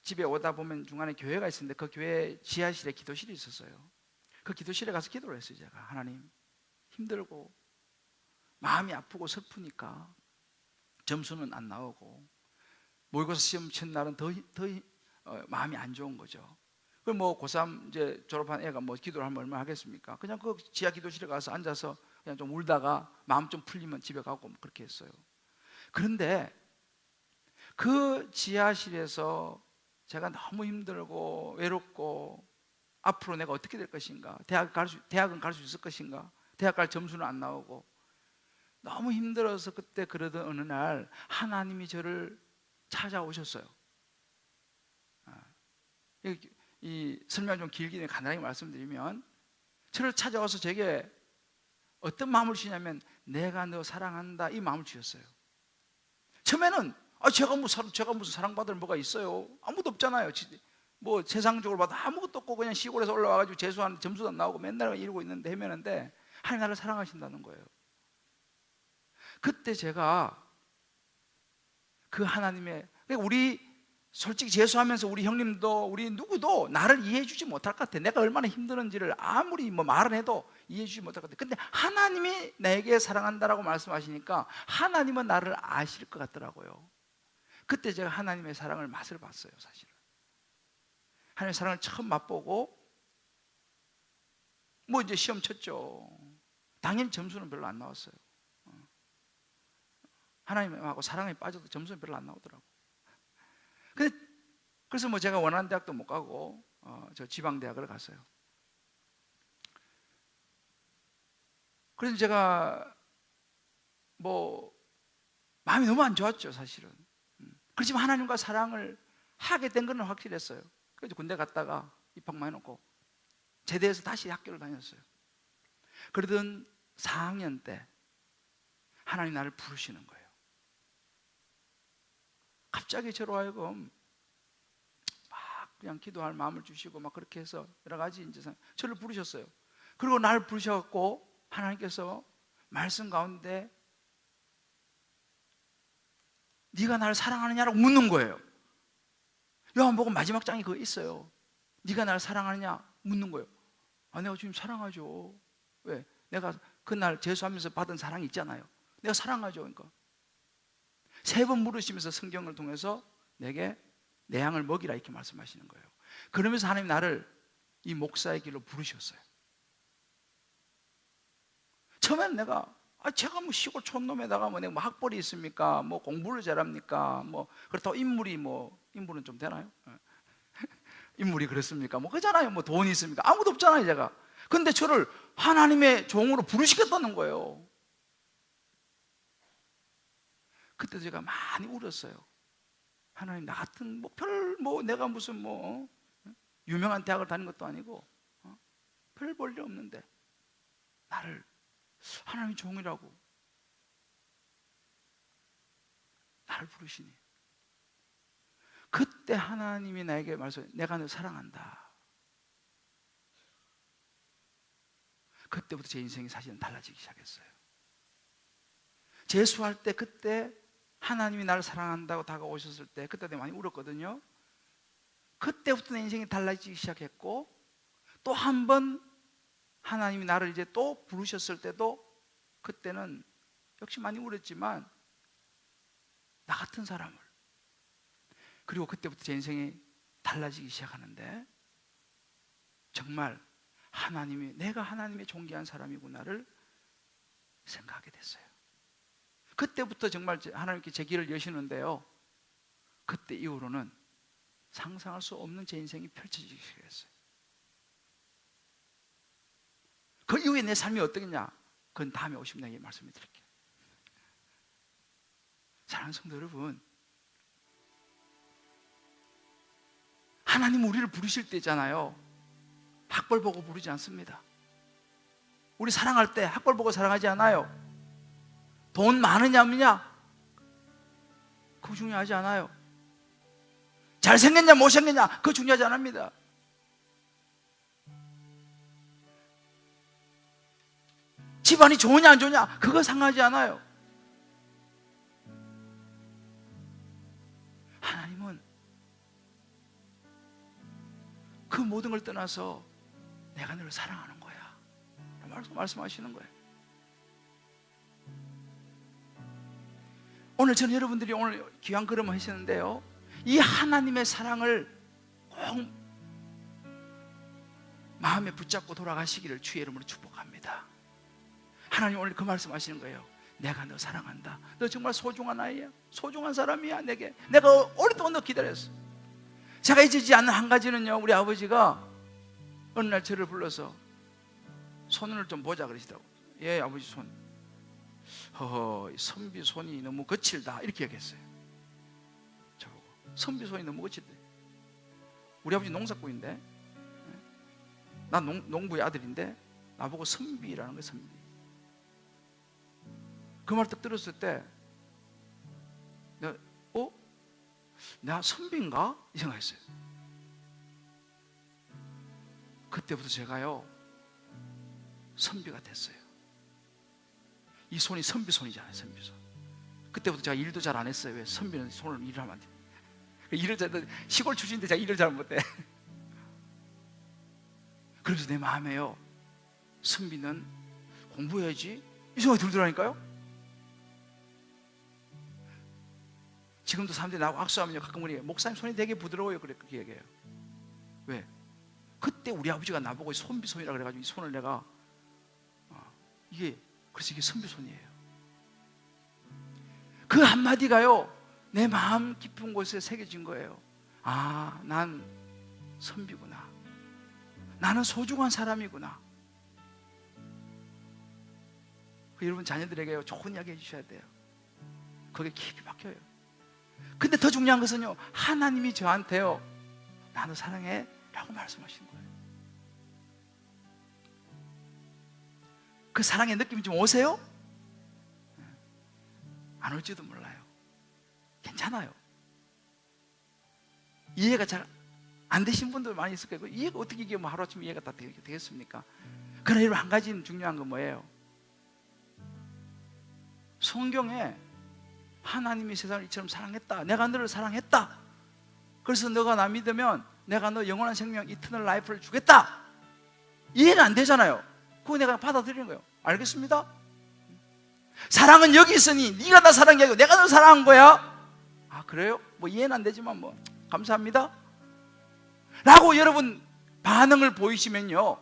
집에 오다 보면 중간에 교회가 있었는데 그 교회 지하실에 기도실이 있었어요. 그 기도실에 가서 기도를 했어요. 제가 하나님, 힘들고 마음이 아프고 슬프니까 점수는 안 나오고, 모의고사 시험 친 날은 더 마음이 안 좋은 거죠. 그럼 뭐 고3 이제 졸업한 애가 뭐 기도를 하면 얼마나 하겠습니까? 그냥 그 지하 기도실에 가서 앉아서 그냥 좀 울다가 마음 좀 풀리면 집에 가고 뭐 그렇게 했어요. 그런데 그 지하실에서 제가 너무 힘들고 외롭고, 앞으로 내가 어떻게 될 것인가, 대학은 갈 수 있을 것인가, 대학 갈 점수는 안 나오고, 너무 힘들어서 그때 그러던 어느 날 하나님이 저를 찾아오셨어요. 이 설명 좀 길게 간단하게 말씀드리면, 저를 찾아와서 제게 어떤 마음을 주냐면, 내가 너 사랑한다, 이 마음을 주셨어요. 처음에는 제가 무슨 사랑받을 뭐가 있어요? 아무도 없잖아요. 뭐 세상적으로 봐도 아무것도 없고 그냥 시골에서 올라와가지고 재수하는 점수도 안 나오고 맨날 이러고 있는데, 헤매는데 하나님 나를 사랑하신다는 거예요. 그때 제가 그 하나님의, 우리 솔직히 재수하면서 우리 형님도 우리 누구도 나를 이해해 주지 못할 것 같아. 내가 얼마나 힘드는지를 아무리 뭐 말은 해도 이해해 주지 못할 것 같아. 근데 하나님이 나에게 사랑한다라고 말씀하시니까 하나님은 나를 아실 것 같더라고요. 그때 제가 하나님의 사랑을 맛을 봤어요. 사실은 하나님의 사랑을 처음 맛보고, 뭐 이제 시험 쳤죠. 당연히 점수는 별로 안 나왔어요. 하나님하고 사랑에 빠져도 점수는 별로 안 나오더라고. 그래서 뭐 제가 원하는 대학도 못 가고 저 지방대학을 갔어요. 그래서 제가 뭐 마음이 너무 안 좋았죠, 사실은. 그렇지만 하나님과 사랑을 하게 된 건 확실했어요. 그래서 군대 갔다가 입학만 해놓고 제대해서 다시 학교를 다녔어요. 그러던 4학년 때 하나님 나를 부르시는 거예요. 갑자기 저로 하여금 막 그냥 기도할 마음을 주시고 막 그렇게 해서 여러 가지 이제 저를 부르셨어요. 그리고 나를 부르셔갖고 하나님께서 말씀 가운데 네가 나를 사랑하느냐라고 묻는 거예요. 요한복음 마지막 장이 그거 있어요. 네가 나를 사랑하느냐 묻는 거예요. 내가 지금 사랑하죠. 왜? 내가 그날 재수하면서 받은 사랑이 있잖아요. 내가 사랑하죠. 그러니까 3번 물으시면서 성경을 통해서 내게 내 양을 먹이라 이렇게 말씀하시는 거예요. 그러면서 하나님 나를 이 목사의 길로 부르셨어요. 처음에는 내가 제가 뭐 시골 촌놈에다가 뭐 내가 뭐 학벌이 있습니까? 뭐 공부를 잘합니까? 뭐 그렇다고 인물은 좀 되나요? 인물이 그렇습니까? 뭐 그잖아요. 뭐 돈이 있습니까? 아무도 없잖아요, 제가. 근데 저를 하나님의 종으로 부르시겠다는 거예요. 그때 제가 많이 울었어요. 하나님, 나 같은 내가 무슨 유명한 대학을 다닌 것도 아니고 별 볼 일 없는데 나를 하나님의 종이라고 나를 부르시니, 그때 하나님이 나에게 말씀해, 내가 너 사랑한다. 그때부터 제 인생이 사실은 달라지기 시작했어요. 재수할 때 그때 하나님이 나를 사랑한다고 다가오셨을 때 그때 내가 많이 울었거든요. 그때부터 내 인생이 달라지기 시작했고, 또 한 번 하나님이 나를 이제 또 부르셨을 때도 그때는 역시 많이 울었지만 나 같은 사람을, 그리고 그때부터 제 인생이 달라지기 시작하는데, 정말 내가 하나님의 존귀한 사람이구나를 생각하게 됐어요. 그때부터 정말 하나님께 제 길을 여시는데요, 그때 이후로는 상상할 수 없는 제 인생이 펼쳐지기 시작했어요. 그 이후에 내 삶이 어떠겠냐, 그건 다음에 오시면 내가 말씀을 드릴게요. 사랑하는 성도 여러분, 하나님 우리를 부르실 때 있잖아요, 학벌 보고 부르지 않습니다. 우리 사랑할 때 학벌 보고 사랑하지 않아요. 돈 많으냐 없느냐 그거 중요하지 않아요. 잘생겼냐 못생겼냐 그거 중요하지 않습니다. 집안이 좋으냐 안 좋으냐 그거 상하지 않아요. 하나님은 그 모든 걸 떠나서 내가 너를 사랑하는 거야 말씀하시는 거예요. 오늘 저는 여러분들이 오늘 귀한 걸음을 하시는데요, 이 하나님의 사랑을 꼭 마음에 붙잡고 돌아가시기를 주의 이름으로 축복합니다. 하나님 오늘 그 말씀 하시는 거예요. 내가 너 사랑한다. 너 정말 소중한 아이야. 소중한 사람이야. 내게 내가 오랫동안 너 기다렸어. 제가 잊지 않는 한 가지는요, 우리 아버지가 어느 날 저를 불러서 손을 좀 보자 그러시더라고. 예, 아버지 손. 허허, 선비 손이 너무 거칠다 이렇게 얘기했어요. 저보고 선비 손이 너무 거칠대. 우리 아버지 농사꾼인데, 난 농부의 아들인데 나보고 선비라는 거예요. 선비. 그 말 딱 들었을 때 내가 내가 선비인가? 이 생각했어요. 그때부터 제가요 선비가 됐어요. 이 손이 선비 손이잖아요. 선비 손. 그때부터 제가 일도 잘 안 했어요. 왜? 선비는 손을 일을 하면 안 돼. 일을 잘, 시골 출신인데 제가 일을 잘 못해. 그래서 내 마음에요, 선비는 공부해야지 이 생각이 들더라니까요. 지금도 사람들이 나하고 악수하면요, 가끔 우리 목사님 손이 되게 부드러워요 그렇게 얘기해요. 왜? 그때 우리 아버지가 나보고 손비손이라 그래가지고 이 손을 내가 그래서 이게 선비손이에요. 그 한마디가요 내 마음 깊은 곳에 새겨진 거예요. 아, 난 선비구나. 나는 소중한 사람이구나. 여러분 자녀들에게 좋은 이야기 해주셔야 돼요. 그게 깊이 박혀요. 근데 더 중요한 것은요, 하나님이 저한테요 나는 사랑해 라고 말씀하시는 거예요. 그 사랑의 느낌이 좀 오세요? 안 올지도 몰라요. 괜찮아요. 이해가 잘 안 되신 분들 많이 있을 거예요. 이해가 어떻게 이게 뭐 하루아침에 이해가 다 되겠습니까? 그러나 여러분 한 가지는 중요한 건 뭐예요? 성경에 하나님이 세상을 이처럼 사랑했다, 내가 너를 사랑했다, 그래서 너가 나 믿으면 내가 너 영원한 생명 이터널 라이프를 주겠다, 이해가 안 되잖아요. 그거 내가 받아들이는 거예요. 알겠습니다? 사랑은 여기 있으니 네가 나 사랑해 아니고 내가 너 사랑한 거야. 아, 그래요? 뭐 이해는 안 되지만 뭐 감사합니다 라고 여러분 반응을 보이시면요,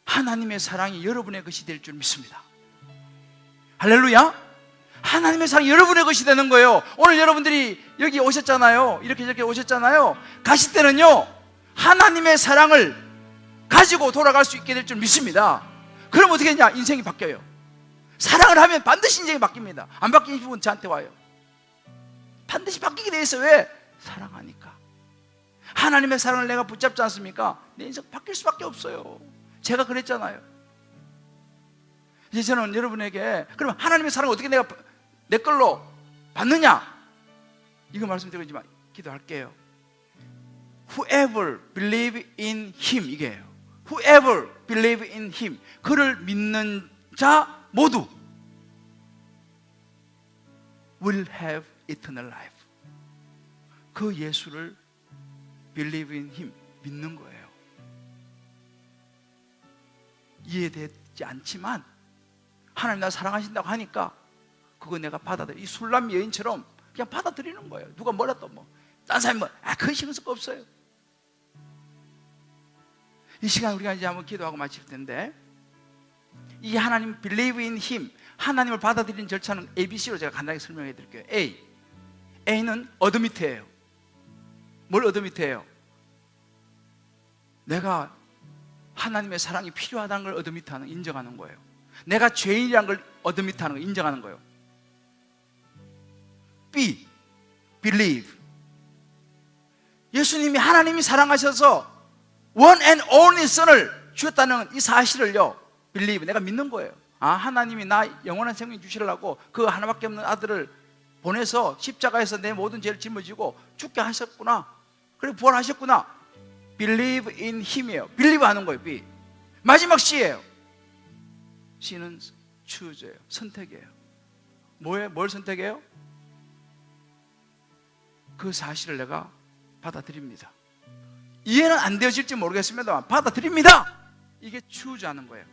하나님의 사랑이 여러분의 것이 될 줄 믿습니다. 할렐루야. 하나님의 사랑이 여러분의 것이 되는 거예요. 오늘 여러분들이 여기 오셨잖아요. 이렇게 오셨잖아요. 가실 때는요 하나님의 사랑을 가지고 돌아갈 수 있게 될 줄 믿습니다. 그럼 어떻게 했냐? 인생이 바뀌어요. 사랑을 하면 반드시 인생이 바뀝니다. 안 바뀌는 분은 저한테 와요. 반드시 바뀌게 돼 있어요. 왜? 사랑하니까. 하나님의 사랑을 내가 붙잡지 않습니까? 내 인생 바뀔 수밖에 없어요. 제가 그랬잖아요. 이제 저는 여러분에게, 그러면 하나님의 사랑을 어떻게 내가 내 걸로 받느냐? 이거 말씀드리고 있지만 기도할게요. Whoever believe in Him, 이게요. Whoever believe in Him, 그를 믿는 자 모두 will have eternal life. 그 예수를 believe in Him, 믿는 거예요. 이해되지 않지만 하나님 나 사랑하신다고 하니까 그거 내가 받아들여. 이 술람 여인처럼 그냥 받아들이는 거예요. 누가 뭐라 또 뭐 딴 사람이 그건 신경 쓸 거 없어요. 이 시간 우리가 이제 한번 기도하고 마칠 텐데, 이 하나님 believe in Him, 하나님을 받아들이는 절차는 ABC로 제가 간단하게 설명해 드릴게요. A는 어드미트예요. 뭘 어드미트예요? 내가 하나님의 사랑이 필요하다는 걸 어드미트하는, 인정하는 거예요. 내가 죄인이라는 걸 어드미트하는 거, 인정하는 거예요. B, believe. 예수님이 하나님이 사랑하셔서 one and only son을 주셨다는 이 사실을요, believe, 내가 믿는 거예요. 아, 하나님이 나 영원한 생명 주시려고 그 하나밖에 없는 아들을 보내서 십자가에서 내 모든 죄를 짊어지고 죽게 하셨구나, 그리고 부활하셨구나. believe in Him이에요. believe 하는 거예요. B. 마지막 C예요. C는 choose예요. 선택이에요. 뭘 선택해요? 그 사실을 내가 받아들입니다. 이해는 안 되어질지 모르겠습니다만 받아들입니다. 이게 choose 하는 거예요.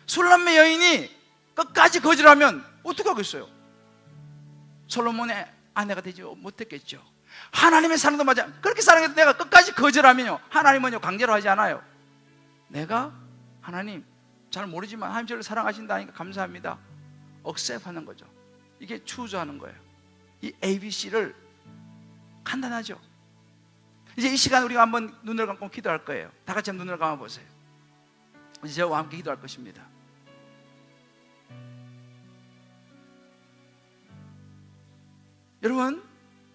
술람매 여인이 끝까지 거절하면 어떻게 하겠어요? 솔로몬의 아내가 되지 못했겠죠. 하나님의 사랑도 맞아. 그렇게 사랑해도 내가 끝까지 거절하면요, 하나님은요 강제로 하지 않아요. 내가 하나님 잘 모르지만 하나님 저를 사랑하신다니까 감사합니다, 억셉하는 거죠. 이게 추조하는 거예요. 이 ABC를 간단하죠. 이제 이 시간 우리가 한번 눈을 감고 기도할 거예요. 다 같이 한번 눈을 감아 보세요. 이제 저와 함께 기도할 것입니다. 여러분,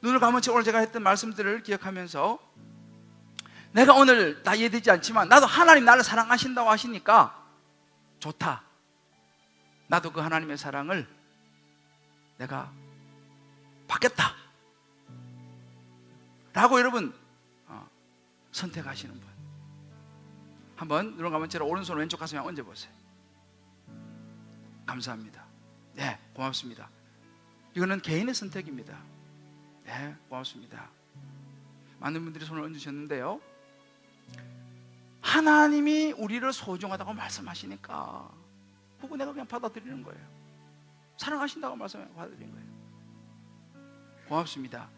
눈을 감은 채 오늘 제가 했던 말씀들을 기억하면서, 내가 오늘 다 이해되지 않지만 나도 하나님 나를 사랑하신다고 하시니까 좋다, 나도 그 하나님의 사랑을 내가 받겠다 라고 여러분 선택하시는 분, 한번 눈을 감은 채로 오른손 왼쪽 가슴에 얹어보세요. 감사합니다. 네, 고맙습니다. 이거는 개인의 선택입니다. 네, 고맙습니다. 많은 분들이 손을 얹으셨는데요, 하나님이 우리를 소중하다고 말씀하시니까 그거 내가 그냥 받아들이는 거예요. 사랑하신다고 말씀하시고 받아들이는 거예요. 고맙습니다.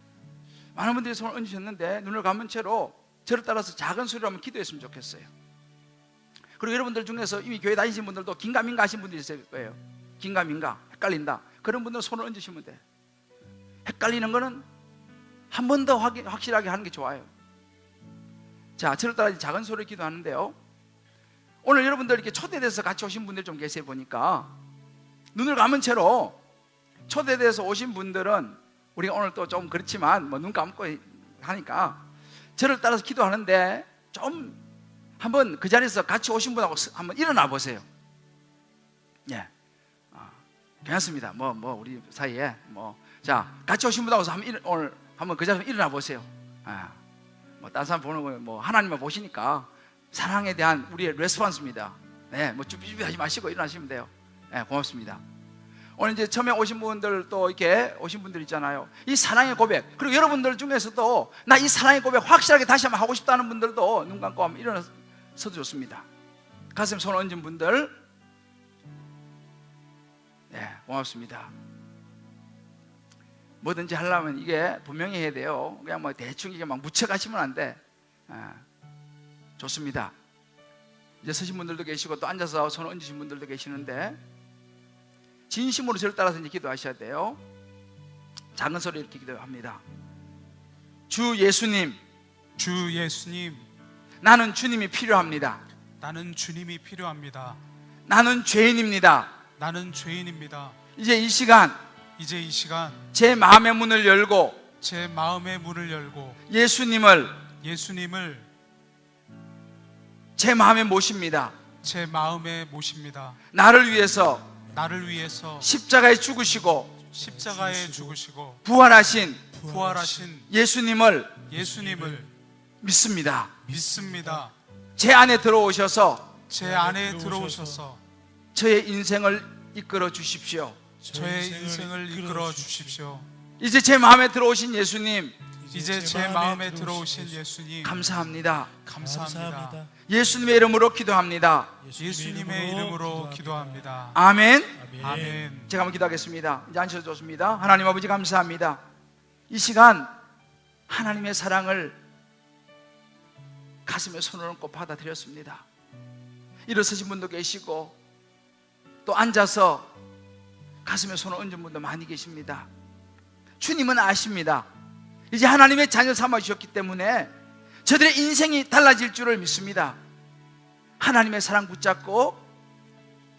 많은 분들이 손을 얹으셨는데 눈을 감은 채로 저를 따라서 작은 소리로 한번 기도했으면 좋겠어요. 그리고 여러분들 중에서 이미 교회 다니신 분들도 긴가민가 하신 분들이 있을 거예요. 긴가민가, 헷갈린다, 그런 분들은 손을 얹으시면 돼요. 헷갈리는 거는 한 번 더 확실하게 하는 게 좋아요. 자, 저를 따라 작은 소리로 기도하는데요, 오늘 여러분들 이렇게 초대돼서 같이 오신 분들 좀 계세요. 보니까 눈을 감은 채로 초대돼서 오신 분들은 우리가 오늘 또 좀 그렇지만 뭐 눈 감고 하니까 저를 따라서 기도하는데 좀 한번 그 자리에서 같이 오신 분하고 한번 일어나 보세요. 예, 괜찮습니다. 뭐 우리 사이에 자, 같이 오신 분하고 오늘 한번 그 자리에서 일어나 보세요. 뭐 다른 사람 보는 거 뭐 하나님만 보시니까 사랑에 대한 우리의 레스폰스입니다. 네, 뭐 쭈비쭈비하지 마시고 일어나시면 돼요. 네, 고맙습니다. 오늘 이제 처음에 오신 분들, 또 이렇게 오신 분들 있잖아요. 이 사랑의 고백, 그리고 여러분들 중에서도 나 이 사랑의 고백 확실하게 다시 한번 하고 싶다는 분들도 눈 감고 한번 일어나서도 좋습니다. 가슴에 손 얹은 분들, 네, 고맙습니다. 뭐든지 하려면 이게 분명히 해야 돼요. 그냥 뭐 대충 이게 막 묻혀가시면 안 돼. 좋습니다. 이제 서신 분들도 계시고 또 앉아서 손 얹으신 분들도 계시는데 진심으로 저를 따라서 이제 기도하셔야 돼요. 작은 소리로 이렇게 기도합니다. 주 예수님, 주 예수님, 나는 주님이 필요합니다. 나는 주님이 필요합니다. 나는 죄인입니다. 나는 죄인입니다. 이제 이 시간 이제 이 시간 제 마음의 문을 열고 제 마음의 문을 열고 예수님을 제 마음에 모십니다. 제 마음에 모십니다. 나를 위해서 나를 위해서 십자가에 죽으시고 죽으시고 부활하신 예수님을 믿습니다. 믿습니다. 제 안에 들어오셔서 제 안에 들어오셔서 저의 인생을 이끌어 주십시오. 저의 인생을 이끌어 주십시오. 이제 제 마음에 들어오신 예수님, 이제 제 마음에 들어오신 예수님, 감사합니다. 감사합니다. 예수님의 이름으로 기도합니다. 예수님의 이름으로 기도합니다. 아멘. 아멘. 제가 한번 기도하겠습니다. 이제 앉으셔도 좋습니다. 하나님 아버지 감사합니다. 이 시간 하나님의 사랑을 가슴에 손을 얹고 받아들였습니다. 일어서신 분도 계시고 또 앉아서 가슴에 손을 얹은 분도 많이 계십니다. 주님은 아십니다. 이제 하나님의 자녀 삼아주셨기 때문에 저들의 인생이 달라질 줄을 믿습니다. 하나님의 사랑 붙잡고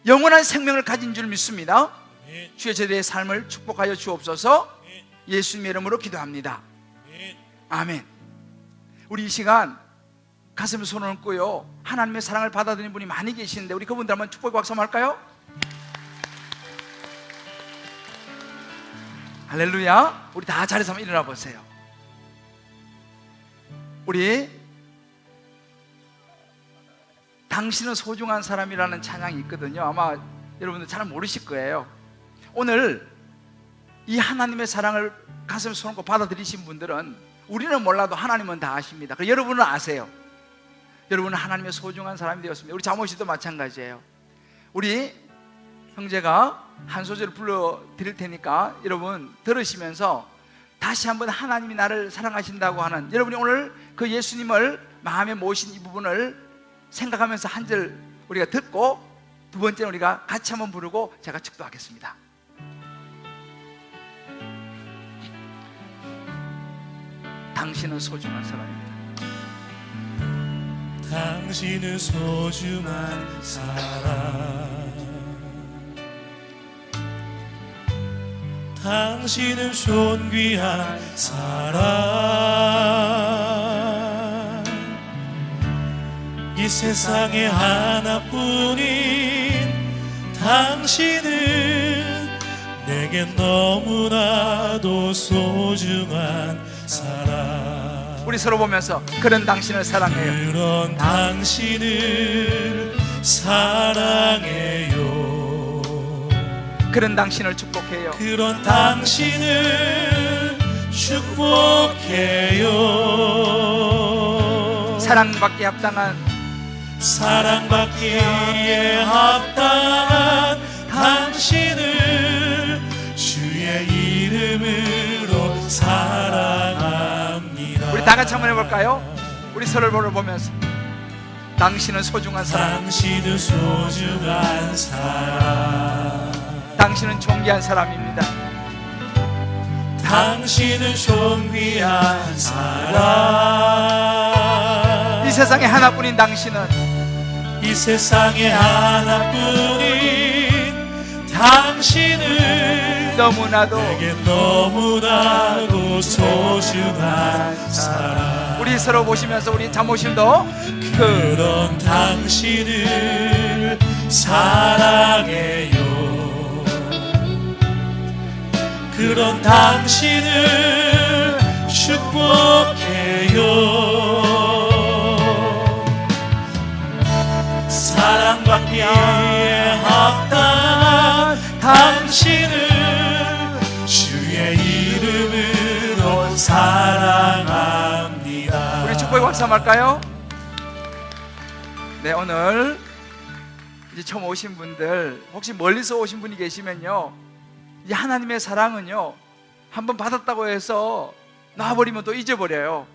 영원한 생명을 가진 줄 믿습니다. 주여 저들의 삶을 축복하여 주옵소서. 예수님의 이름으로 기도합니다. 아멘. 우리 이 시간 가슴에 손을 얹고요, 하나님의 사랑을 받아들이는 분이 많이 계시는데 우리 그분들 한번 축복의 박수 한번 할까요? 할렐루야. 우리 다 자리에서 한번 일어나 보세요. 우리 당신은 소중한 사람이라는 찬양이 있거든요. 아마 여러분들 잘 모르실 거예요. 오늘 이 하나님의 사랑을 가슴에 손 얹고 받아들이신 분들은 우리는 몰라도 하나님은 다 아십니다. 그리고 여러분은 아세요. 여러분은 하나님의 소중한 사람이 되었습니다. 우리 자모씨도 마찬가지예요. 우리 형제가 한 소절 불러 드릴 테니까 여러분 들으시면서 다시 한번 하나님이 나를 사랑하신다고 하는, 여러분이 오늘 그 예수님을 마음에 모신 이 부분을 생각하면서 한 절 우리가 듣고, 두 번째는 우리가 같이 한번 부르고 제가 축도하겠습니다. 당신은 소중한 사람입니다. 당신은 소중한 사람, 당신은 존귀한 사람, 이 세상에 하나뿐인 당신은 내게 너무나도 소중한 사람. 우리 서로 보면서 그런 당신을 사랑해요. 그런 당신을 사랑해요. 그런 당신을 축복해요. 그런 당신을 축복해요. 사랑받기에 합당한, 사랑받기에 합당한 당신을 주의 이름으로 사랑합니다. 우리 다 같이 한번 해볼까요? 우리 서로를 보면서 당신은 소중한 사람, 당신은 소중한 사람, 당신은 존귀한 사람입니다. 당신은 존귀한 사람, 이 세상에 하나뿐인 당신은, 이 세상에 하나뿐인 당신은 너무나도 내게 너무나도 소중한 사람. 우리 서로 보시면서 우리 자모심도 그런 당신을 사랑해요. 그런 당신을 축복해요. 사랑받기에 합당한 당신을 주의 이름으로 사랑합니다. 우리 축복의 박수 한번 할까요? 네, 오늘 이제 처음 오신 분들, 혹시 멀리서 오신 분이 계시면요, 이 하나님의 사랑은요, 한번 받았다고 해서 놔버리면 또 잊어버려요.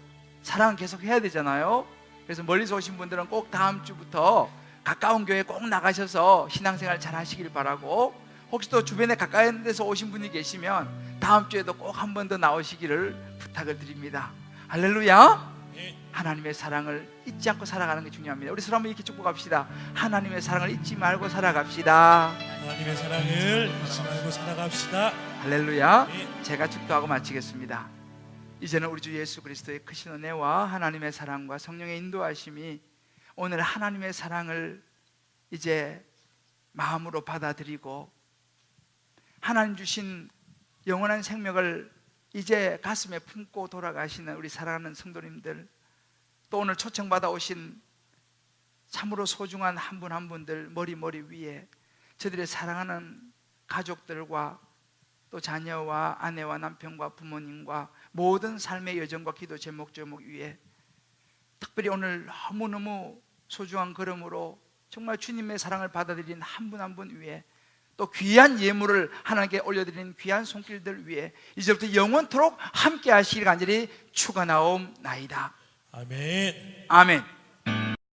사랑은 계속 해야 되잖아요. 그래서 멀리서 오신 분들은 꼭 다음 주부터 가까운 교회 꼭 나가셔서 신앙생활 잘 하시길 바라고, 혹시 또 주변에 가까운 데서 오신 분이 계시면 다음 주에도 꼭 한 번 더 나오시기를 부탁을 드립니다. 할렐루야. 하나님의 사랑을 잊지 않고 살아가는 게 중요합니다. 우리 서로 한번 이렇게 축복합시다. 하나님의 사랑을 잊지 말고 살아갑시다. 하나님의 사랑을 잊지 말고 살아갑시다. 할렐루야. 제가 축도하고 마치겠습니다. 이제는 우리 주 예수 그리스도의 크신 은혜와 하나님의 사랑과 성령의 인도하심이 오늘 하나님의 사랑을 이제 마음으로 받아들이고 하나님 주신 영원한 생명을 이제 가슴에 품고 돌아가시는 우리 사랑하는 성도님들, 또 오늘 초청받아 오신 참으로 소중한 한 분 한 분들 머리 위에 저들의 사랑하는 가족들과 또 자녀와 아내와 남편과 부모님과 모든 삶의 여정과 기도 제목 위에 특별히 오늘 너무너무 소중한 걸음으로 정말 주님의 사랑을 받아들인 한 분 한 분 위에 또 귀한 예물을 하나님께 올려드리는 귀한 손길들 위에 이제부터 영원토록 함께 하시길 간절히 축원하옵나이다. 아멘. 아멘.